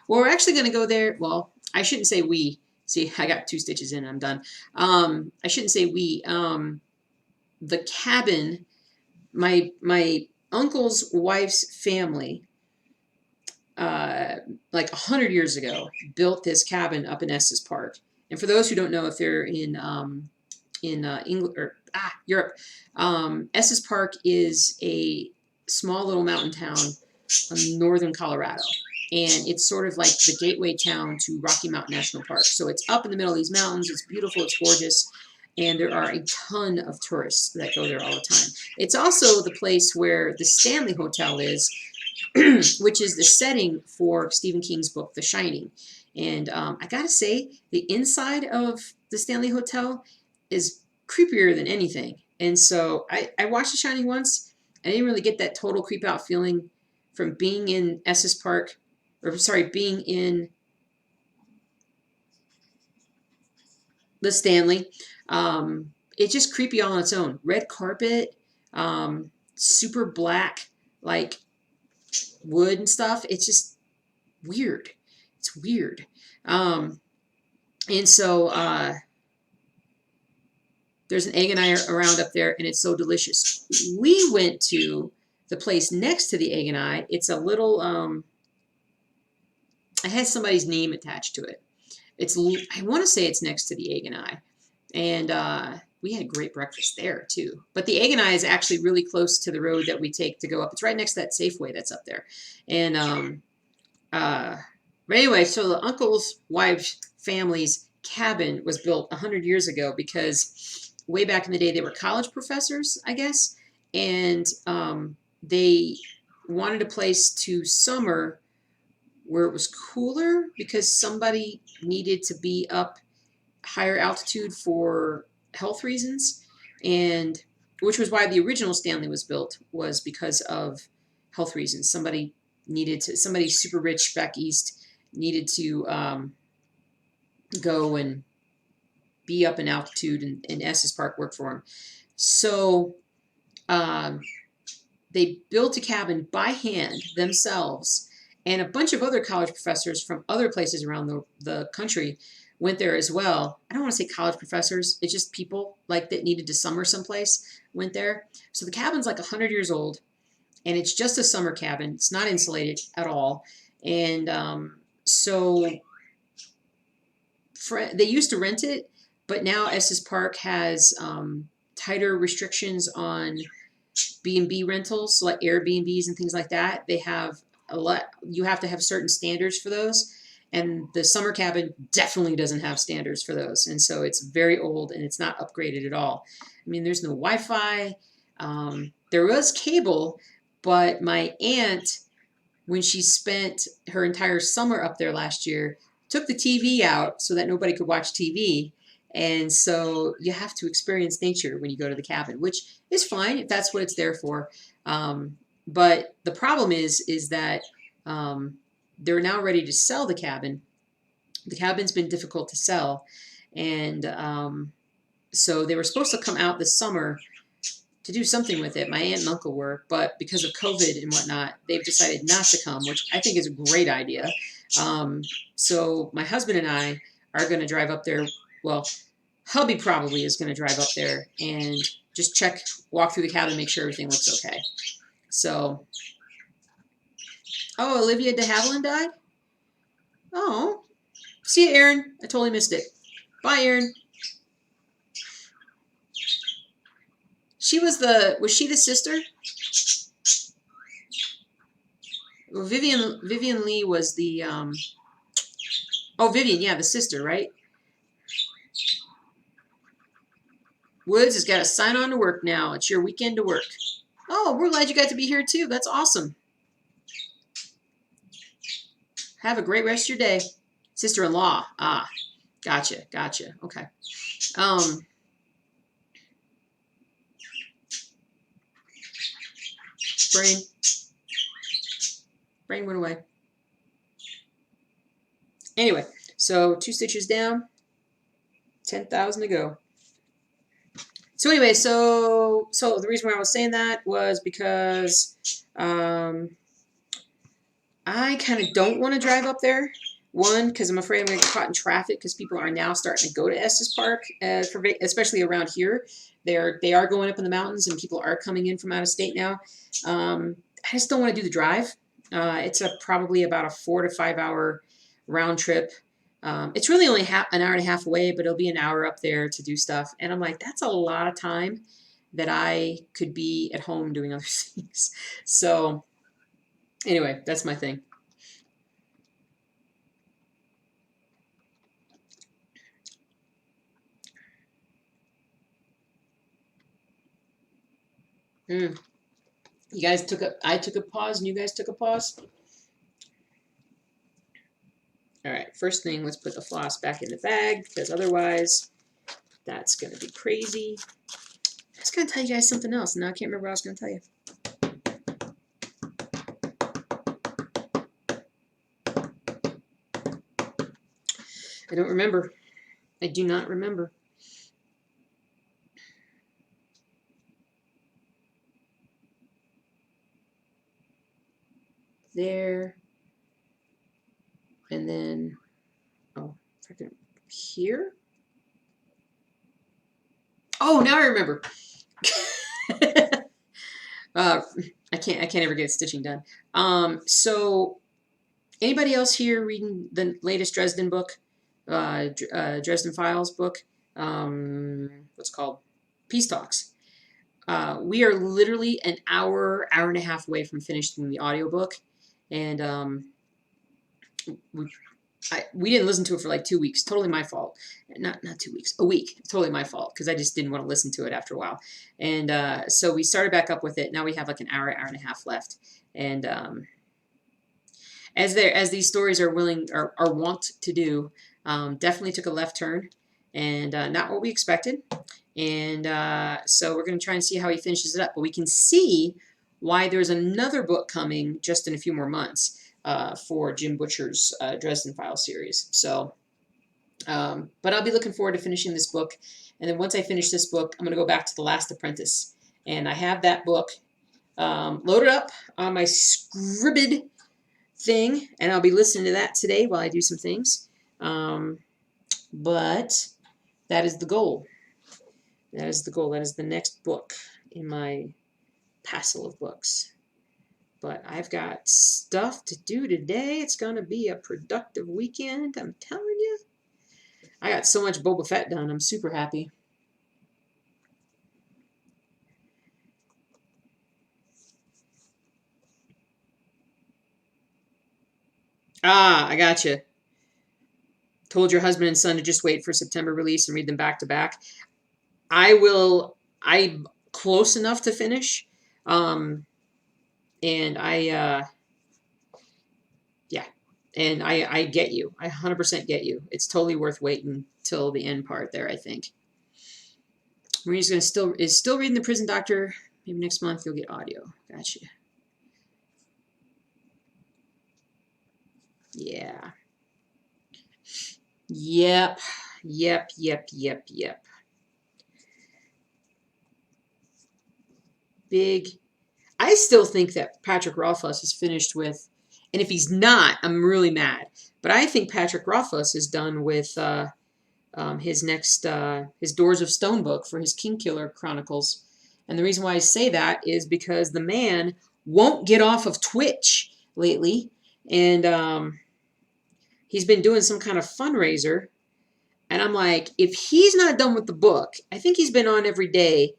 Well, we're actually going to go there. Well, I shouldn't say we. See, I got 2 stitches in and I'm done. I shouldn't say we. The cabin, my uncle's wife's family, like 100 years ago, built this cabin up in Estes Park. And for those who don't know, if they're in England or Europe, Estes Park is a small little mountain town in northern Colorado. And it's sort of like the gateway town to Rocky Mountain National Park. So it's up in the middle of these mountains. It's beautiful. It's gorgeous. And there are a ton of tourists that go there all the time. It's also the place where the Stanley Hotel is, which is the setting for Stephen King's book, The Shining. And I got to say, the inside of the Stanley Hotel is creepier than anything. And so I watched The Shining once. I didn't really get that total creep out feeling from being in Estes Park, or sorry, being in the Stanley. It's just creepy all on its own. Red carpet, super black, like wood and stuff. It's just, weird. It's weird. And so there's an egg and I around up there, and it's so delicious. We went to the place next to the egg and I. It's a little, it has somebody's name attached to it. It's, I want to say it's next to the egg and I. And we had a great breakfast there too. But the egg and I is actually really close to the road that we take to go up. It's right next to that Safeway that's up there. And but anyway, so the uncle's wife's family's cabin was built 100 years ago because way back in the day they were college professors, I guess, and they wanted a place to summer where it was cooler because somebody needed to be up higher altitude for health reasons, and which was why the original Stanley was built, was because of health reasons. Somebody super rich back east needed to go and be up in altitude, and Estes Park worked for him. So they built a cabin by hand themselves, and a bunch of other college professors from other places around the country went there as well. I don't want to say college professors. It's just people like that needed to summer someplace went there. So the cabin's like 100 years old, and it's just a summer cabin. It's not insulated at all. And so they used to rent it, but now Estes Park has tighter restrictions on B&B rentals, like Airbnbs and things like that. They have a lot. You have to have certain standards for those, and the summer cabin definitely doesn't have standards for those, and so it's very old and it's not upgraded at all. I mean, there's no Wi-Fi. There was cable, but my aunt, when she spent her entire summer up there last year, took the TV out so that nobody could watch TV. And so you have to experience nature when you go to the cabin, which is fine if that's what it's there for. But the problem is that they're now ready to sell the cabin. The cabin's been difficult to sell. And so they were supposed to come out this summer to do something with it. My aunt and uncle were, but because of COVID and whatnot, they've decided not to come, which I think is a great idea. So my husband and I are going to drive up there. Well, hubby probably is going to drive up there and just walk through the cabin, make sure everything looks okay. So, oh, Olivia de Havilland died? Oh, see you, Erin. I totally missed it. Bye, Erin. Was she the sister? Well, Vivian Lee was the, Vivian, yeah, the sister, right? Woods has got to sign on to work now. It's your weekend to work. Oh, we're glad you got to be here too. That's awesome. Have a great rest of your day. Sister-in-law. Ah, gotcha. Okay. Brain went away. Anyway, so 2 stitches down, 10,000 to go. So anyway, so the reason why I was saying that was because I kind of don't want to drive up there. One, because I'm afraid I'm going to get caught in traffic because people are now starting to go to Estes Park, especially around here. They are going up in the mountains, and people are coming in from out of state now. I just don't want to do the drive. It's probably about a 4 to 5 hour round trip. It's really only an hour and a half away, but it'll be an hour up there to do stuff. And I'm like, that's a lot of time that I could be at home doing other things. So anyway, that's my thing. You guys I took a pause and you guys took a pause. All right, first thing, let's put the floss back in the bag because otherwise that's going to be crazy. I was going to tell you guys something else, and now I can't remember what I was going to tell you. I don't remember. I do not remember. There. And then, oh, if I can, here. Oh, now I remember. I can't ever get stitching done. So anybody else here reading the latest Dresden book? Dresden Files book? What's it called? Peace Talks. We are literally an hour and a half away from finishing the audiobook. And we didn't listen to it for like 2 weeks. Totally my fault. Not 2 weeks. A week. Totally my fault because I just didn't want to listen to it after a while. And so we started back up with it. Now we have like an hour and a half left. And as these stories are wont to do, definitely took a left turn and not what we expected. And so we're going to try and see how he finishes it up. But we can see why there's another book coming just in a few more months. For Jim Butcher's Dresden Files series. So, but I'll be looking forward to finishing this book. And then once I finish this book, I'm going to go back to The Last Apprentice. And I have that book loaded up on my Scribd thing. And I'll be listening to that today while I do some things. But that is the goal. That is the goal. That is the next book in my passel of books. But I've got stuff to do today. It's going to be a productive weekend, I'm telling you. I got so much Boba Fett done. I'm super happy. Ah, I got you. Told your husband and son to just wait for September release and read them back to back. I'm close enough to finish. And I get you. I 100% get you. It's totally worth waiting till the end part there, I think. Marie's is still reading The Prison Doctor. Maybe next month you'll get audio. Gotcha. Yeah. Yep. Big. I still think that Patrick Rothfuss is finished with, and if he's not, I'm really mad. But I think Patrick Rothfuss is done with his next, his Doors of Stone book for his Kingkiller Chronicles. And the reason why I say that is because the man won't get off of Twitch lately. And he's been doing some kind of fundraiser. And I'm like, if he's not done with the book, I think he's been on every day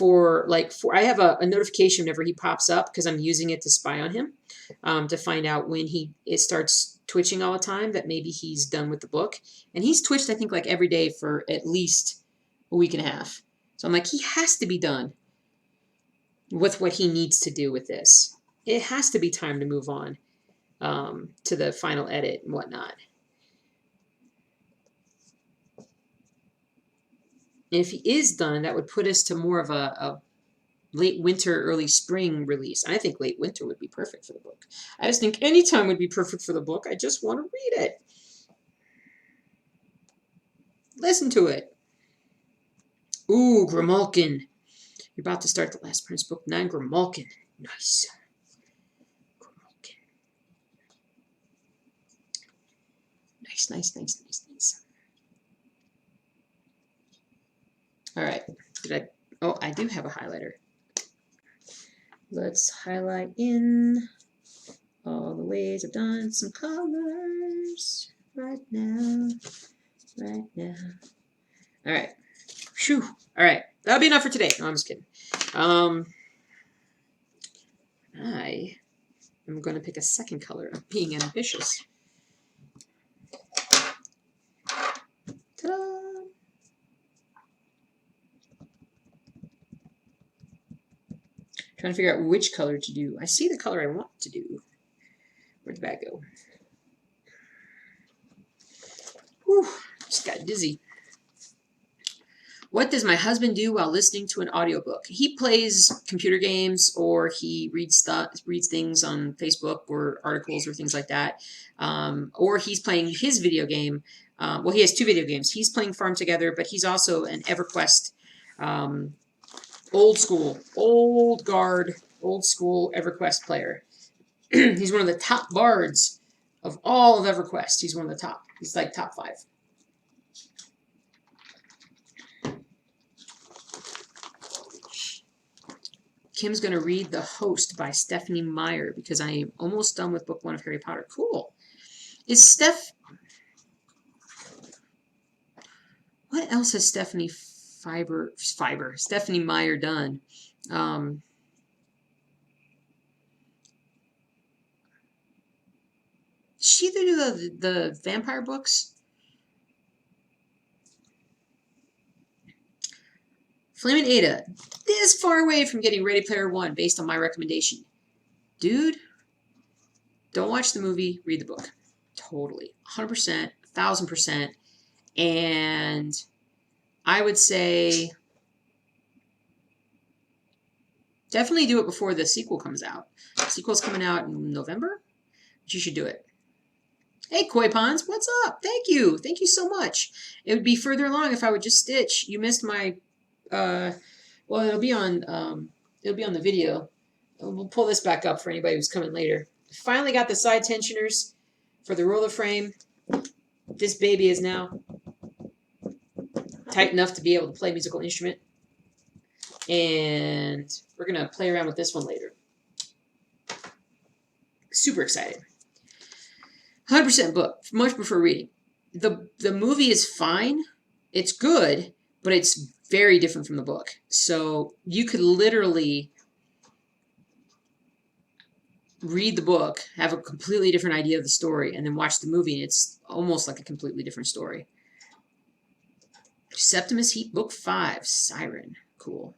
I have a notification whenever he pops up because I'm using it to spy on him to find out when it starts twitching all the time that maybe he's done with the book. And he's twitched, I think, like every day for at least a week and a half. So I'm like, he has to be done with what he needs to do with this. It has to be time to move on to the final edit and whatnot. If he is done, that would put us to more of a late winter, early spring release. I think late winter would be perfect for the book. I just think any time would be perfect for the book. I just want to read it. Listen to it. Ooh, Grimalkin. You're about to start The Last Prince, Book 9, Grimalkin. Nice. Grimalkin. Nice. All right. I do have a highlighter. Let's highlight in all the ways I've done some colors right now. All right. Phew. All right. That'll be enough for today. No, I'm just kidding. I am going to pick a second color. I'm being ambitious. Ta-da! Trying to figure out which color to do. I see the color I want to do. Where'd the bag go? Whew, just got dizzy. What does my husband do while listening to an audiobook? He plays computer games or he reads things on Facebook or articles or things like that. Or he's playing his video game. Well, he has two video games. He's playing Farm Together, but he's also an EverQuest old school EverQuest player. He's one of the top bards Of all of EverQuest, he's one of the top. He's like top 5. Kim's going to read The Host by Stephanie Meyer because I am almost done with book 1 of Harry Potter. Cool. Is Steph... What else has Stephanie Meyer done? She either do the vampire books? Flamin' Ada, this far away from getting Ready Player One based on my recommendation. Dude, don't watch the movie, read the book. Totally. 100%, 1,000%. And I would say definitely do it before the sequel comes out. The sequel's coming out in November, but you should do it. Hey, Koi Ponds, what's up? Thank you. Thank you so much. It would be further along if I would just stitch. You missed my, well, it'll be on the video. We'll pull this back up for anybody who's coming later. Finally got the side tensioners for the roller frame. This baby is now tight enough to be able to play a musical instrument. And we're going to play around with this one later. Super excited. 100% book. Much prefer reading. The movie is fine. It's good, but it's very different from the book. So you could literally read the book, have a completely different idea of the story, and then watch the movie, and it's almost like a completely different story. Septimus Heat, Book 5, Siren. Cool.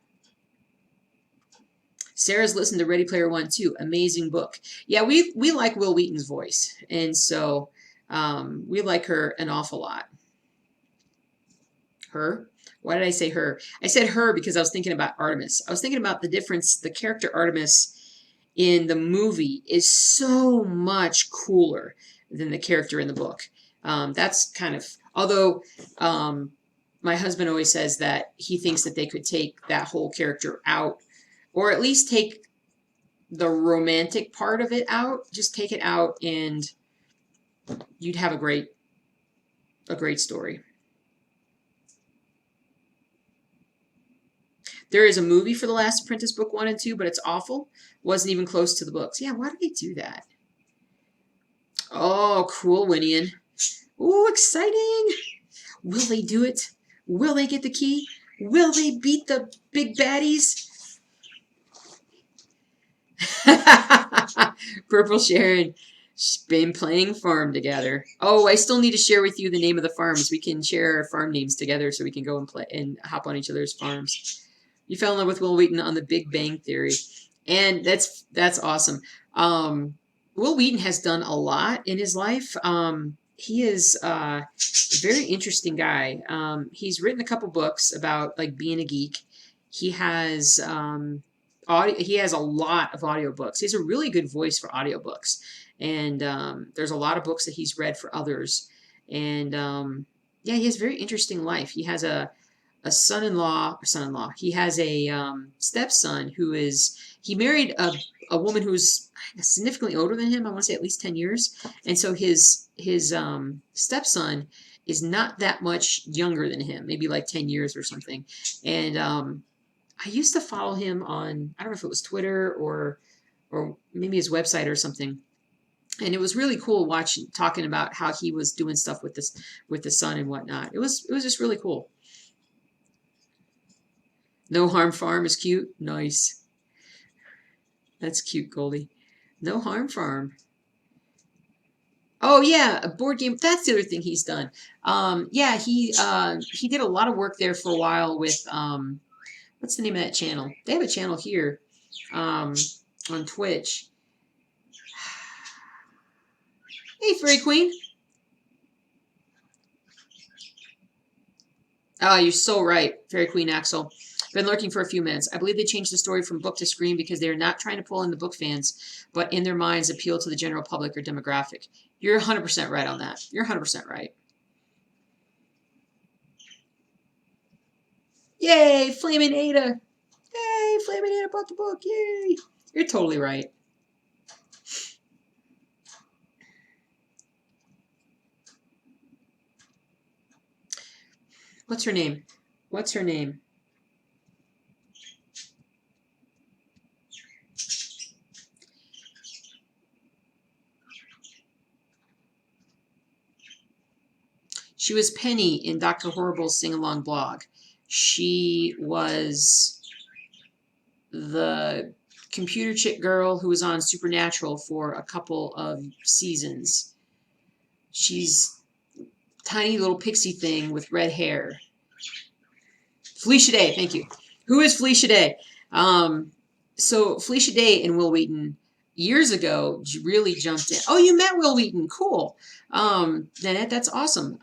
Sarah's listened to Ready Player One too. Amazing book. Yeah, we like Will Wheaton's voice, and so we like her an awful lot. Her? Why did I say her? I said her because I was thinking about Artemis. I was thinking about the difference. The character Artemis in the movie is so much cooler than the character in the book. That's kind of, although my husband always says that he thinks that they could take that whole character out, or at least take the romantic part of it out. Just take it out and you'd have a great story. There is a movie for The Last Apprentice Book 1 and 2, but it's awful. Wasn't even close to the books. Yeah, why do they do that? Oh, cool, Winian. Ooh, exciting. Will they do it? Will they get the key? Will they beat the big baddies? Purple Sharon. Been playing farm together. Oh, I still need to share with you the name of the farms. We can share our farm names together so we can go and play and hop on each other's farms. You fell in love with Will Wheaton on The Big Bang Theory. And that's awesome. Will Wheaton has done a lot in his life. He is a very interesting guy. He's written a couple books about like being a geek. He has he has a lot of audiobooks. He has a really good voice for audiobooks. And there's a lot of books that he's read for others. And yeah, he has a very interesting life. He has a son-in-law. He has a stepson who is, he married a woman who's significantly older than him. I want to say at least 10 years. And so his stepson is not that much younger than him, maybe like 10 years or something. And I used to follow him on, I don't know if it was Twitter or maybe his website or something. And it was really cool talking about how he was doing stuff with the son and whatnot. It was just really cool. No Harm Farm is cute. Nice. That's cute, Goldie. No Harm Farm. Oh yeah, a board game. That's the other thing he's done. Yeah, he did a lot of work there for a while with what's the name of that channel? They have a channel here on Twitch. Hey, Fairy Queen. Oh, you're so right, Fairy Queen Axel. Been lurking for a few minutes. I believe they changed the story from book to screen because they are not trying to pull in the book fans, but in their minds appeal to the general public or demographic. You're 100% right on that. You're 100% right. Yay, Flamin' Ada. Yay, Flamin' Ada bought the book. Yay. You're totally right. What's her name? What's her name? She was Penny in Dr. Horrible's sing-along blog. She was the computer chick girl who was on Supernatural for a couple of seasons. She's tiny little pixie thing with red hair. Felicia Day, thank you. Who is Felicia Day? So Felicia Day and Will Wheaton years ago really jumped in. Oh, you met Will Wheaton. Cool. Nanette, that's awesome.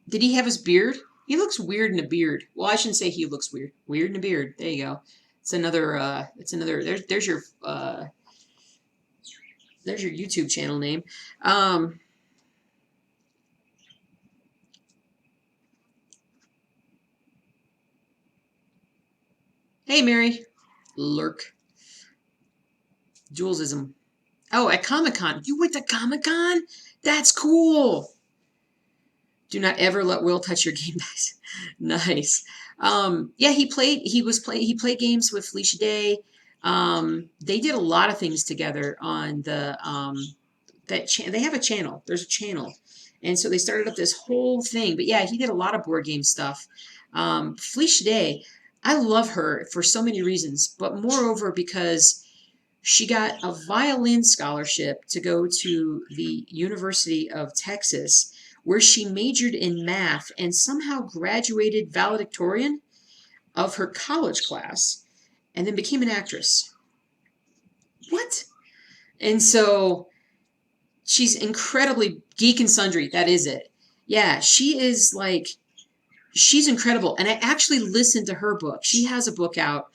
Did he have his beard? He looks weird in a beard. Well, I shouldn't say he looks weird. Weird in a beard. There you go. It's another, there's your YouTube channel name. Hey, Mary. Lurk. Julesism. Oh, at Comic-Con. You went to Comic-Con? That's cool. Do not ever let Will touch your game dice. Nice. Yeah, he played games with Felicia Day. They did a lot of things together on the they have a channel. There's a channel. And so they started up this whole thing. But yeah, he did a lot of board game stuff. Felicia Day, I love her for so many reasons, but moreover because she got a violin scholarship to go to the University of Texas, where she majored in math and somehow graduated valedictorian of her college class and then became an actress. What? And so she's incredibly geek and sundry. That is it. Yeah, she's incredible. And I actually listened to her book. She has a book out,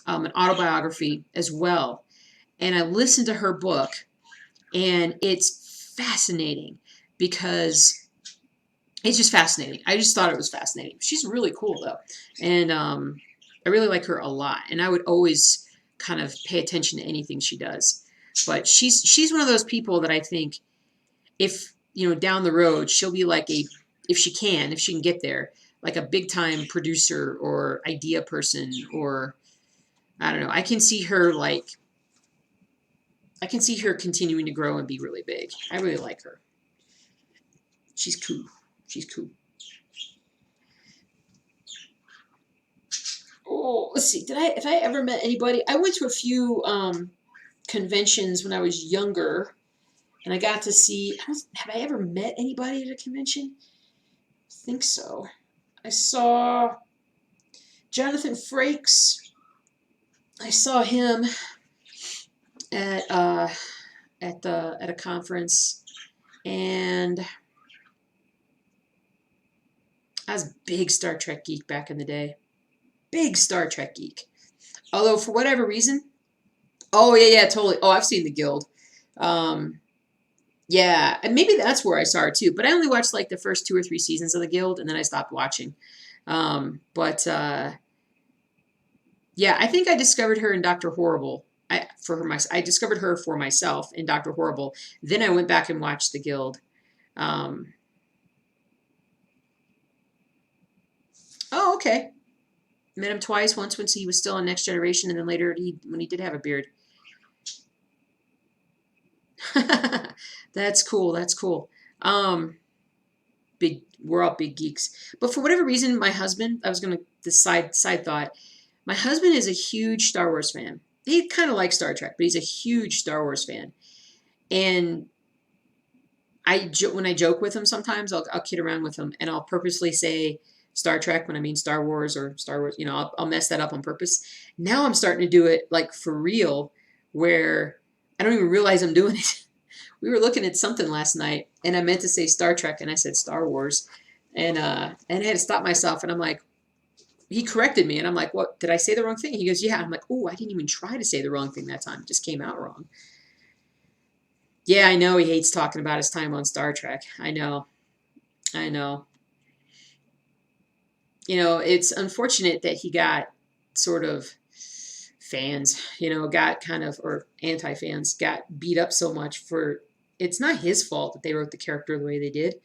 an autobiography as well. And I listened to her book, and it's fascinating because it's just fascinating. I just thought it was fascinating. She's really cool, though. And I really like her a lot. And I would always kind of pay attention to anything she does. But she's one of those people that I think if, down the road, she'll be like if she can get there, like a big time producer or idea person, or I don't know. I can see her continuing to grow and be really big. I really like her. She's cool. She's cool. Oh, let's see. If I ever met anybody? I went to a few conventions when I was younger, and I got to see. Have I ever met anybody at a convention? I think so. I saw Jonathan Frakes. I saw him at a conference, and I was a big Star Trek geek back in the day. Big Star Trek geek. Although for whatever reason, oh yeah, totally. Oh, I've seen the Guild. Yeah, and maybe that's where I saw her too. But I only watched like the first 2 or 3 seasons of the Guild, and then I stopped watching. Yeah, I think I discovered her in Dr. Horrible. I discovered her for myself in Dr. Horrible. Then I went back and watched the Guild. Oh, okay. Met him twice. Once when he was still on Next Generation, and then later when he did have a beard. That's cool. That's cool. We're all big geeks. But for whatever reason, my husband, I was going to, this side thought, my husband is a huge Star Wars fan. He kind of likes Star Trek, but he's a huge Star Wars fan. And when I joke with him sometimes, I'll kid around with him, and I'll purposely say Star Trek when I mean Star Wars, or Star Wars, I'll mess that up on purpose. Now I'm starting to do it like for real, where I don't even realize I'm doing it. We were looking at something last night, and I meant to say Star Trek, and I said Star Wars, and I had to stop myself, and I'm like, he corrected me, and I'm like, what, did I say the wrong thing? He goes, yeah. I'm like, oh, I didn't even try to say the wrong thing that time. It just came out wrong. Yeah, I know he hates talking about his time on Star Trek. I know. It's unfortunate that he got sort of fans, got kind of, or anti-fans, got beat up so much for, it's not his fault that they wrote the character the way they did.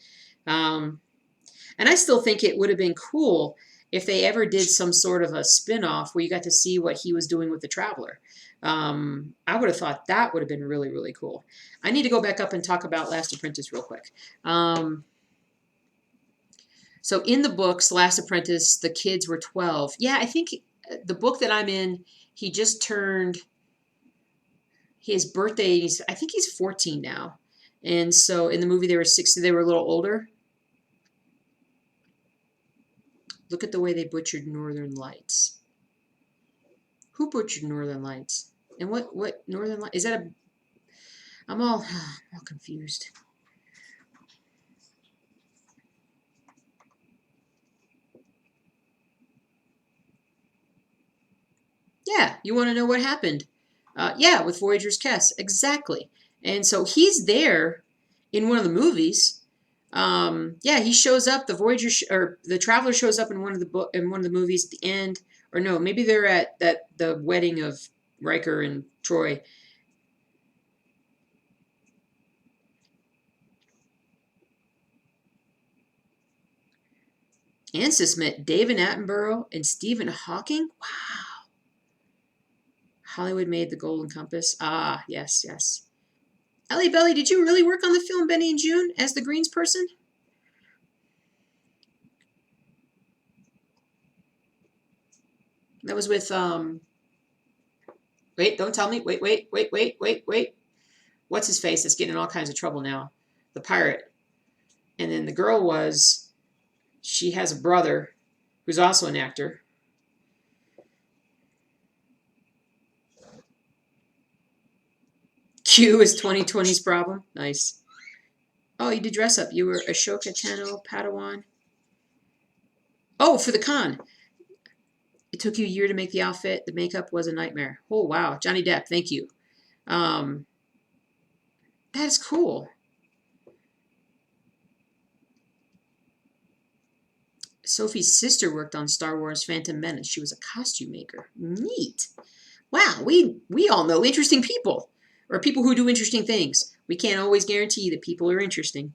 And I still think it would have been cool if they ever did some sort of a spin-off where you got to see what he was doing with the Traveler. I would have thought that would have been really, really cool. I need to go back up and talk about Last Apprentice real quick. So in the books, Last Apprentice, the kids were 12. Yeah, I think the book that I'm in, he just turned his birthday. I think he's 14 now. And so in the movie, they were 6, they were a little older. Look at the way they butchered Northern Lights. Who butchered Northern Lights? And what Northern Lights? Is that a... I'm all confused. Yeah, you want to know what happened? Yeah, with Voyager's Kess, exactly. And so he's there in one of the movies. Yeah, he shows up. The Voyager or the Traveler shows up in one of the movies at the end. Or no, maybe they're at the wedding of Riker and Troy. Ansys met David Attenborough and Stephen Hawking. Wow. Hollywood made the Golden Compass. Ah, yes, yes. Ellie Belly, did you really work on the film Benny and June as the Greens person? That was with, wait, don't tell me. Wait. What's his face? That's getting in all kinds of trouble now. The pirate. And then the girl was, she has a brother who's also an actor. Q is 2020's problem. Nice. Oh, you did dress up. You were Ashoka Tano Padawan. Oh, for the con. It took you a year to make the outfit. The makeup was a nightmare. Oh, wow. Johnny Depp, thank you. That is cool. Sophie's sister worked on Star Wars Phantom Menace. She was a costume maker. Neat. Wow, we all know interesting people. Or people who do interesting things. We can't always guarantee that people are interesting.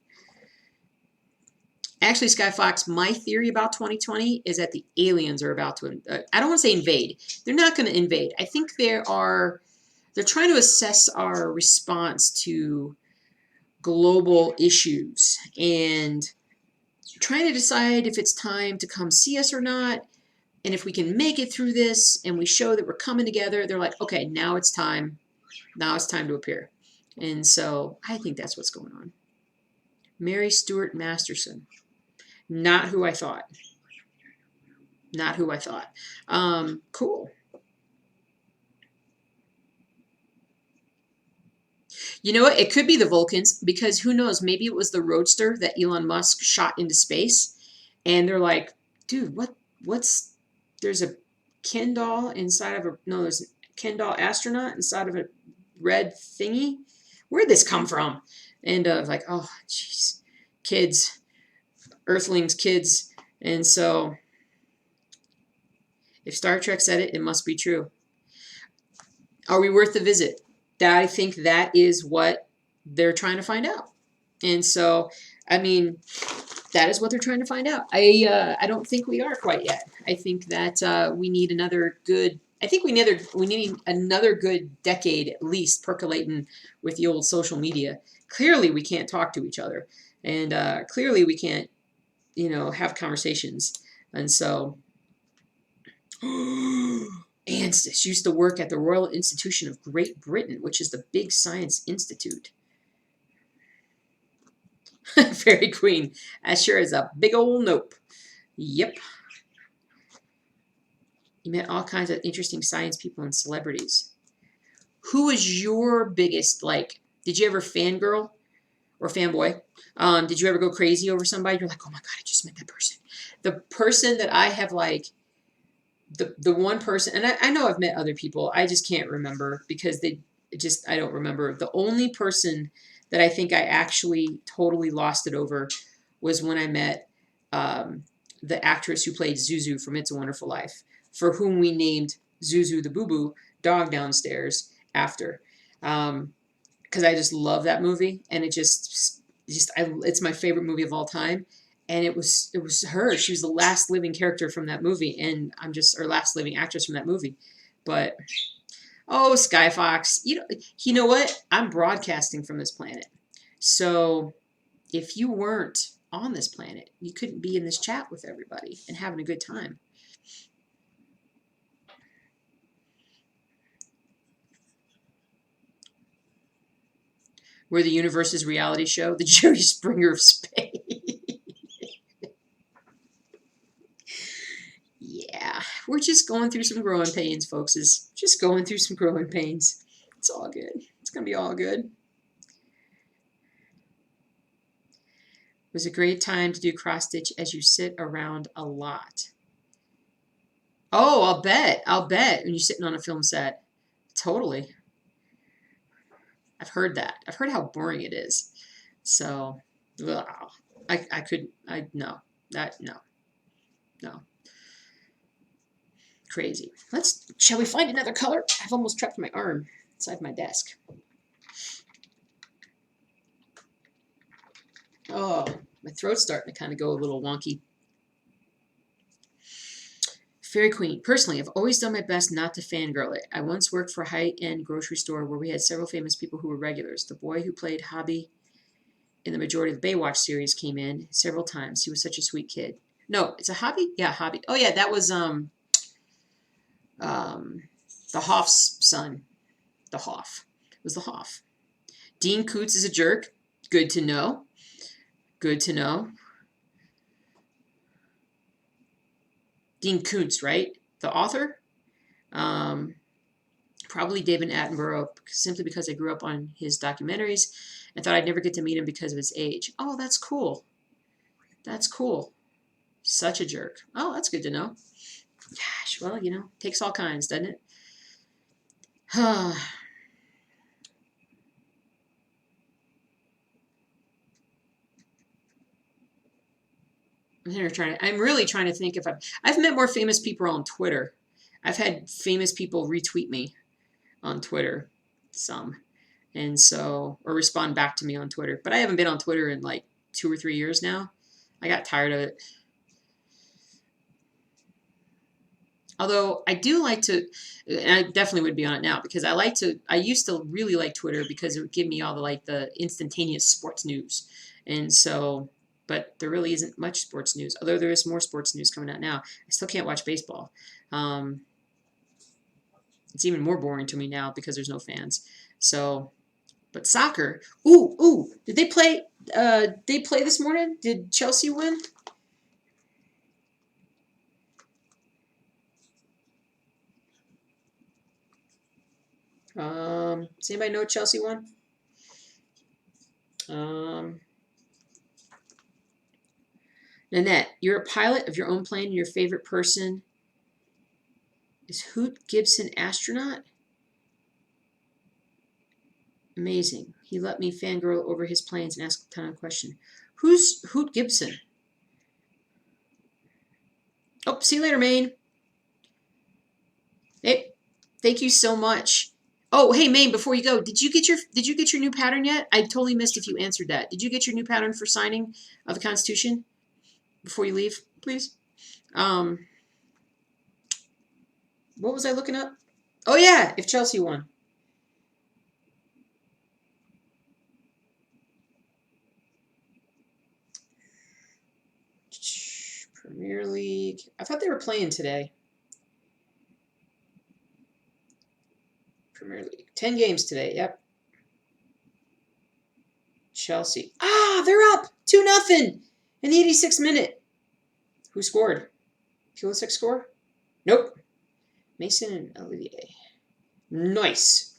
Actually, Sky Fox, my theory about 2020 is that the aliens are about to, I don't want to say invade. They're not going to invade. I think they're trying to assess our response to global issues and trying to decide if it's time to come see us or not. And if we can make it through this and we show that we're coming together, they're like, okay, now it's time. Now it's time to appear. And so I think that's what's going on. Mary Stuart Masterson. Not who I thought. Not who I thought. Cool. You know what? It could be the Vulcans because who knows? Maybe it was the Roadster that Elon Musk shot into space. And they're like, dude, there's a Ken doll inside of there's a Ken doll astronaut inside of a red thingy. Where'd this come from? And like, oh, jeez, kids, Earthlings, kids. And so if Star Trek said it, it must be true. Are we worth the visit? I think that is what they're trying to find out. And so, I mean, that is what they're trying to find out. I don't think we are quite yet. I think that we need another good. I think we need another good decade at least percolating with the old social media. Clearly, we can't talk to each other, and clearly we can't, have conversations. And so, Anstis used to work at the Royal Institution of Great Britain, which is the big science institute. Fairy Queen. That sure is a big old nope. Yep. You met all kinds of interesting science people and celebrities. Who was your biggest, did you ever fangirl or fanboy? Did you ever go crazy over somebody? You're like, oh my God, I just met that person. The person that I have, the one person, and I know I've met other people, I just can't remember because I don't remember. The only person that I think I actually totally lost it over was when I met the actress who played Zuzu from It's a Wonderful Life, for whom we named Zuzu the Boo Boo dog downstairs after. Because I just love that movie, and it's my favorite movie of all time. and it was her. She was the last living character from that movie, and or last living actress from that movie. But oh, Skyfox, you know what? I'm broadcasting from this planet, so if you weren't on this planet, you couldn't be in this chat with everybody and having a good time. We're the universe's reality show, the Jerry Springer of space. Yeah, we're just going through some growing pains, folks. Just going through some growing pains. It's all good. It's going to be all good. It was a great time to do cross stitch as you sit around a lot. Oh, I'll bet. I'll bet when you're sitting on a film set. Totally. I've heard that. I've heard how boring it is. So, no. Crazy. Shall we find another color? I've almost trapped my arm inside my desk. Oh, my throat's starting to kind of go a little wonky. Fairy Queen. Personally, I've always done my best not to fangirl it. I once worked for a high-end grocery store where we had several famous people who were regulars. The boy who played Hobby in the majority of the Baywatch series came in several times. He was such a sweet kid. No, it's a Hobby? Yeah, Hobby. Oh, yeah, that was the Hoff's son. The Hoff. It was the Hoff. Dean Koontz is a jerk. Good to know. Good to know. Dean Koontz, right? The author? Probably David Attenborough, simply because I grew up on his documentaries and thought I'd never get to meet him because of his age. Oh, that's cool. That's cool. Such a jerk. Oh, that's good to know. Gosh, well, takes all kinds, doesn't it? I'm really trying to think if I've met more famous people on Twitter. I've had famous people retweet me on Twitter, and so, or respond back to me on Twitter. But I haven't been on Twitter in like 2 or 3 years now. I got tired of it. Although I do like to, and I definitely would be on it now because I used to really like Twitter because it would give me all the instantaneous sports news. And so, but there really isn't much sports news, although there is more sports news coming out now. I still can't watch baseball. It's even more boring to me now because there's no fans. So, but soccer, ooh, did they play this morning? Did Chelsea win? Does anybody know Chelsea won? Nanette, you're a pilot of your own plane and your favorite person is Hoot Gibson astronaut? Amazing. He let me fangirl over his planes and ask a ton of questions. Who's Hoot Gibson? Oh, see you later, Maine. Hey, thank you so much. Oh, hey, Maine, before you go, did you get your new pattern yet? I totally missed if you answered that. Did you get your new pattern for signing of the Constitution before you leave, please? What was I looking up? Oh, yeah, if Chelsea won. Premier League. I thought they were playing today. Premier League. 10 games today, yep. Chelsea. Ah, they're up 2-0 in the 86th minute. Who scored? Pulisic score? Nope. Mason and Olivier. Nice.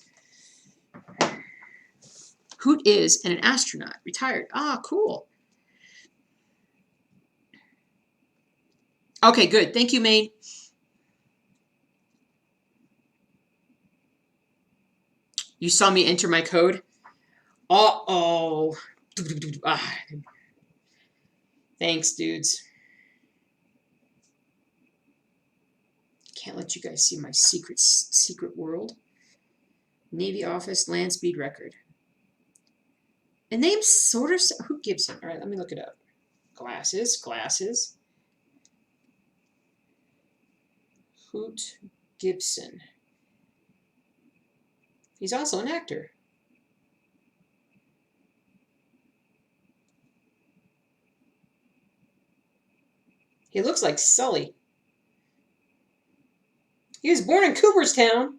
Hoot is an astronaut. Retired. Ah, cool. Okay, good. Thank you, Maine. You saw me enter my code? Uh-oh. Thanks, dudes. Can't let you guys see my secret world. Navy office, land speed record. A name sort of... Who Gibson? All right, let me look it up. Glasses, glasses. Hoot Gibson. He's also an actor. He looks like Sully. He was born in Cooperstown.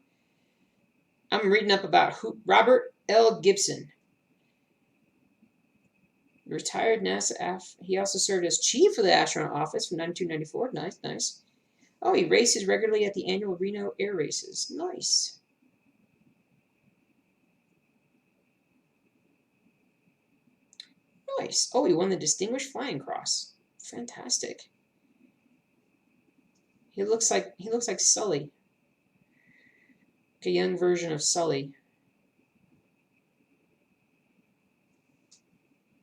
I'm reading up about Robert L. Gibson. Retired NASA. He also served as chief of the astronaut office from 1994. Nice, nice. Oh, he races regularly at the annual Reno Air Races. Nice. Nice. Oh, he won the Distinguished Flying Cross. Fantastic. He looks like Sully. Like a young version of Sully.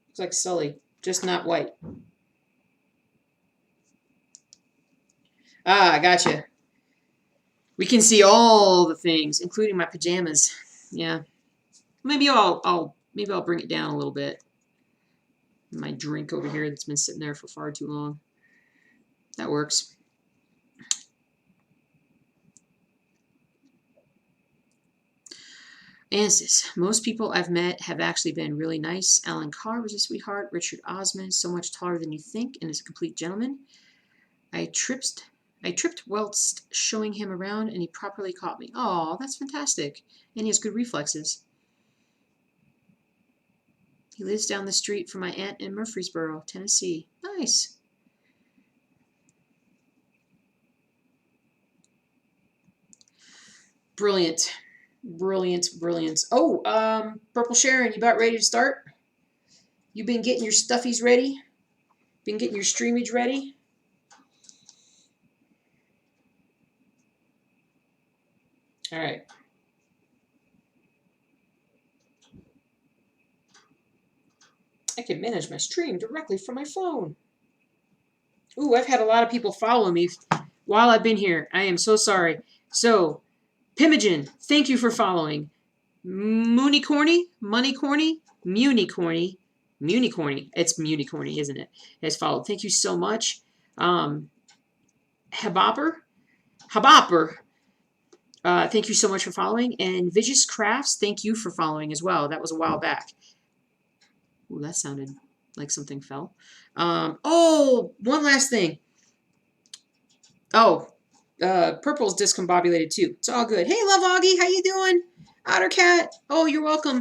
Looks like Sully, just not white. Ah, gotcha. We can see all the things, including my pajamas. Yeah. Maybe I'll bring it down a little bit. My drink over here that's been sitting there for far too long. That works. Answers. Most people I've met have actually been really nice. Alan Carr was a sweetheart. Richard Osman, so much taller than you think, and is a complete gentleman. I tripped whilst showing him around, and he properly caught me. Oh, that's fantastic. And he has good reflexes. He lives down the street from my aunt in Murfreesboro, Tennessee. Nice. Brilliant. Brilliant, brilliant. Oh, Purple Sharon, you about ready to start? You been getting your stuffies ready? Been getting your streamage ready? All right. I can manage my stream directly from my phone. Ooh, I've had a lot of people follow me while I've been here. I am so sorry. So, Pimogen, thank you for following. Municorny, Moneycorny, Municorny, Municorny. It's Municorny, isn't it? Has followed. Thank you so much. Habopper, thank you so much for following. And Vicious Crafts, thank you for following as well. That was a while back. Ooh, that sounded like something fell. Oh, one last thing. Oh, Purple's discombobulated too. It's all good. Hey, Love Augie, how you doing? Ottercat, oh, you're welcome.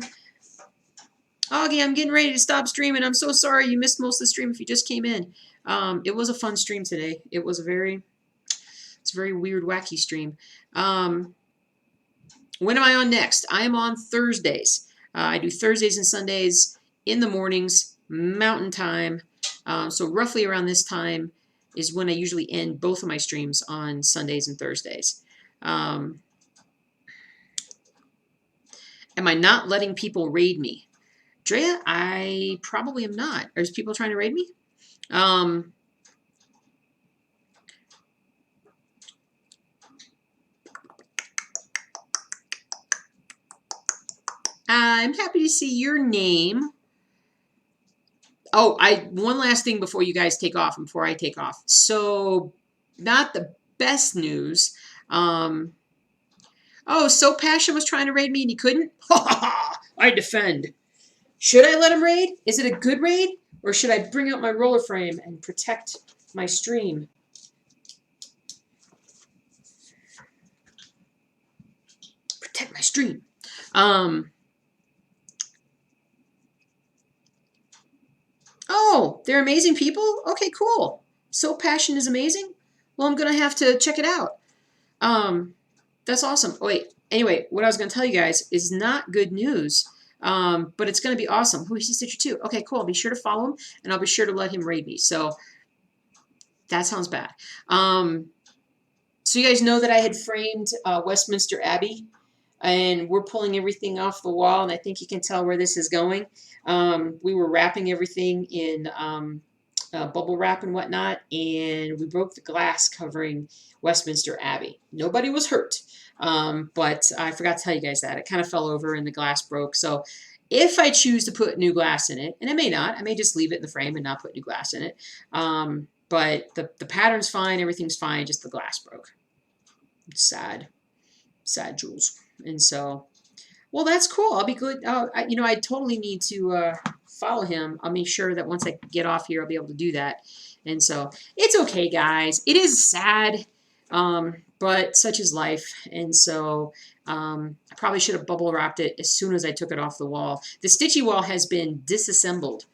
Augie, I'm getting ready to stop streaming. I'm so sorry you missed most of the stream if you just came in. It was a fun stream today. It's a very weird, wacky stream. When am I on next? I am on Thursdays. I do Thursdays and Sundays in the mornings, Mountain Time. So roughly around this time is when I usually end both of my streams on Sundays and Thursdays. Am I not letting people raid me? Drea, I probably am not. Are people trying to raid me? I'm happy to see your name. Oh, one last thing before you guys take off and before I take off. So, not the best news. Oh, So Passion was trying to raid me and he couldn't? I defend. Should I let him raid? Is it a good raid? Or should I bring out my roller frame and protect my stream? Protect my stream. Oh, they're amazing people? Okay, cool. So Passion is amazing? Well, I'm going to have to check it out. That's awesome. Oh, wait. Anyway, what I was going to tell you guys is not good news, but it's going to be awesome. Who is Stitcher 2? Okay, cool. I'll be sure to follow him, and I'll be sure to let him raid me. So that sounds bad. So you guys know that I had framed Westminster Abbey, and we're pulling everything off the wall, and I think you can tell where this is going. We were wrapping everything in bubble wrap and whatnot, and we broke the glass covering Westminster Abbey. Nobody was hurt, but I forgot to tell you guys that. It kind of fell over and the glass broke. So If I choose to put new glass in it, and I may not, I may just leave it in the frame and not put new glass in it. But the pattern's fine, everything's fine, just the glass broke. Sad, sad Jules. And so, well, that's cool. I'll be good. You know, I totally need to follow him. I'll make sure that once I get off here, I'll be able to do that. And so, it's okay, guys. It is sad, but such is life. And so, I probably should have bubble wrapped it as soon as I took it off the wall. The stitchy wall has been disassembled.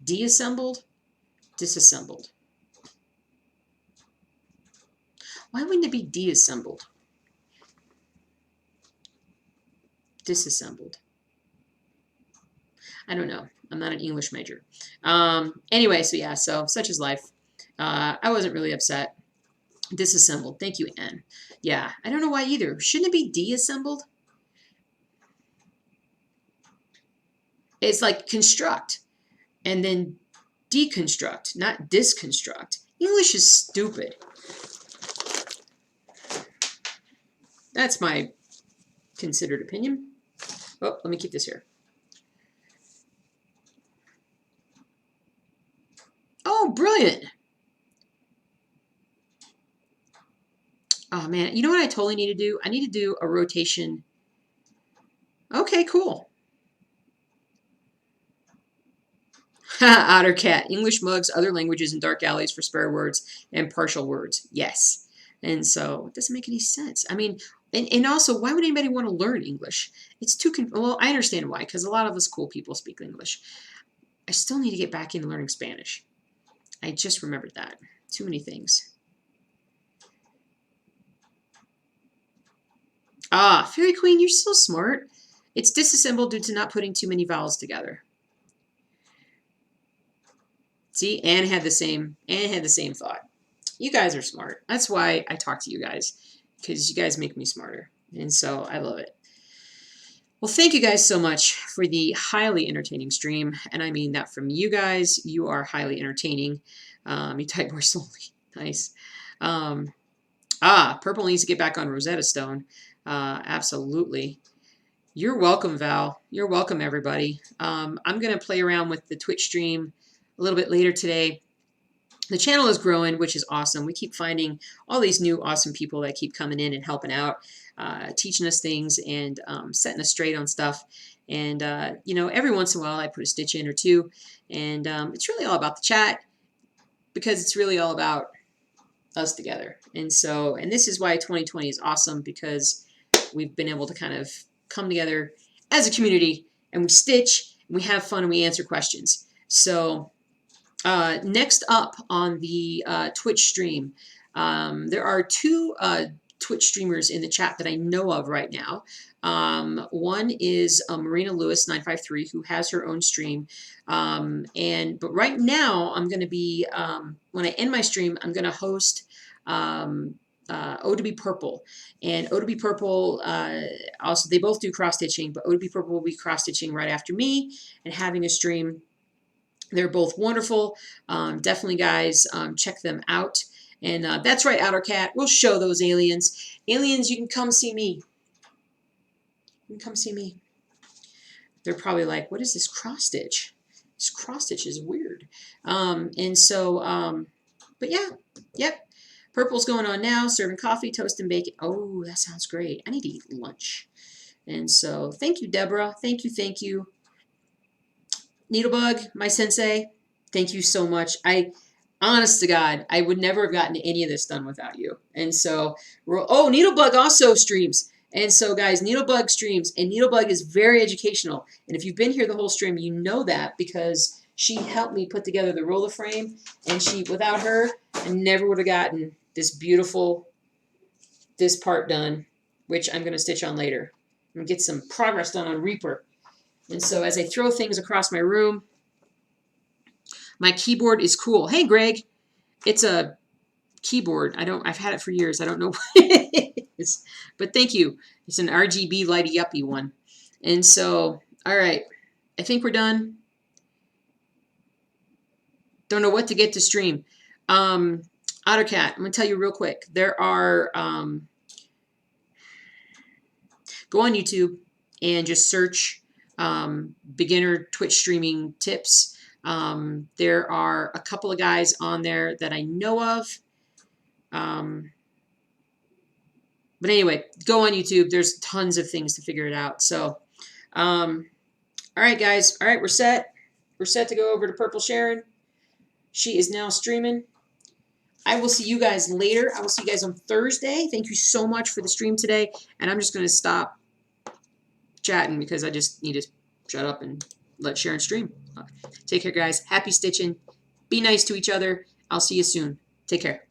Deassembled? Disassembled. Why wouldn't it be deassembled? Disassembled. I don't know. I'm not an English major. Anyway, so yeah, so such is life. I wasn't really upset. Disassembled. Thank you, Anne. Yeah, I don't know why either. Shouldn't it be deassembled? It's like construct and then deconstruct, not disconstruct. English is stupid. That's my considered opinion. Oh, let me keep this here. Oh, brilliant. Oh, man. You know what I totally need to do? I need to do a rotation. Okay, cool. Otter cat. English mugs, other languages, and dark alleys for spare words and partial words. Yes. And so it doesn't make any sense. I mean, and also, why would anybody want to learn English? It's too, well, I understand why, because a lot of us cool people speak English. I still need to get back into learning Spanish. I just remembered that. Too many things. Ah, Fairy Queen, you're so smart. It's disassembled due to not putting too many vowels together. See, Anne had the same thought. You guys are smart. That's why I talk to you guys, because you guys make me smarter. And so I love it. Well, thank you guys so much for the highly entertaining stream. And I mean that from you guys. You are highly entertaining. You type more slowly. Nice. Purple needs to get back on Rosetta Stone. Absolutely. You're welcome, Val. You're welcome, everybody. I'm going to play around with the Twitch stream a little bit later today. The channel is growing, which is awesome. We keep finding all these new awesome people that keep coming in and helping out, teaching us things and setting us straight on stuff. And, you know, every once in a while I put a stitch in or two. And it's really all about the chat, because it's really all about us together. And so, and this is why 2020 is awesome, because we've been able to kind of come together as a community, and we stitch, and we have fun, and we answer questions. So next up on the Twitch stream, there are two Twitch streamers in the chat that I know of right now. One is Marina Lewis 953, who has her own stream. But right now I'm going to be, when I end my stream, I'm going to host O2B Purple. And O2B Purple, also, they both do cross stitching, but O2B Purple will be cross stitching right after me and having a stream. They're both wonderful. Definitely, guys, check them out. And that's right, Outer Cat. We'll show those aliens. Aliens, you can come see me. You can come see me. They're probably like, what is this cross stitch? This cross stitch is weird. And so, but yeah, yep. Purple's going on now. Serving coffee, toast, and bacon. Oh, that sounds great. I need to eat lunch. And so, thank you, Deborah. Thank you, thank you. Needlebug, my sensei, thank you so much. Honest to God, I would never have gotten any of this done without you. And so, oh, Needlebug also streams. And so, guys, Needlebug streams, and Needlebug is very educational. And if you've been here the whole stream, you know that, because she helped me put together the roller frame, and without her, I never would have gotten this part done, which I'm going to stitch on later. I'm going to get some progress done on Reaper. And so as I throw things across my room, my keyboard is cool. Hey, Greg, it's a keyboard. I've had it for years. I don't know what it is, but thank you. It's an RGB lighty uppy one. And so, all right, I think we're done. Don't know what to get to stream. Ottercat, I'm going to tell you real quick. There are, go on YouTube and just search beginner Twitch streaming tips. There are a couple of guys on there that I know of. But anyway, go on YouTube. There's tons of things to figure it out. So, all right, guys. All right, we're set. We're set to go over to Purple Sharon. She is now streaming. I will see you guys later. I will see you guys on Thursday. Thank you so much for the stream today. And I'm just going to stop chatting because I just need to shut up and let Sharon stream. Take care, guys. Happy stitching. Be nice to each other. I'll see you soon. Take care.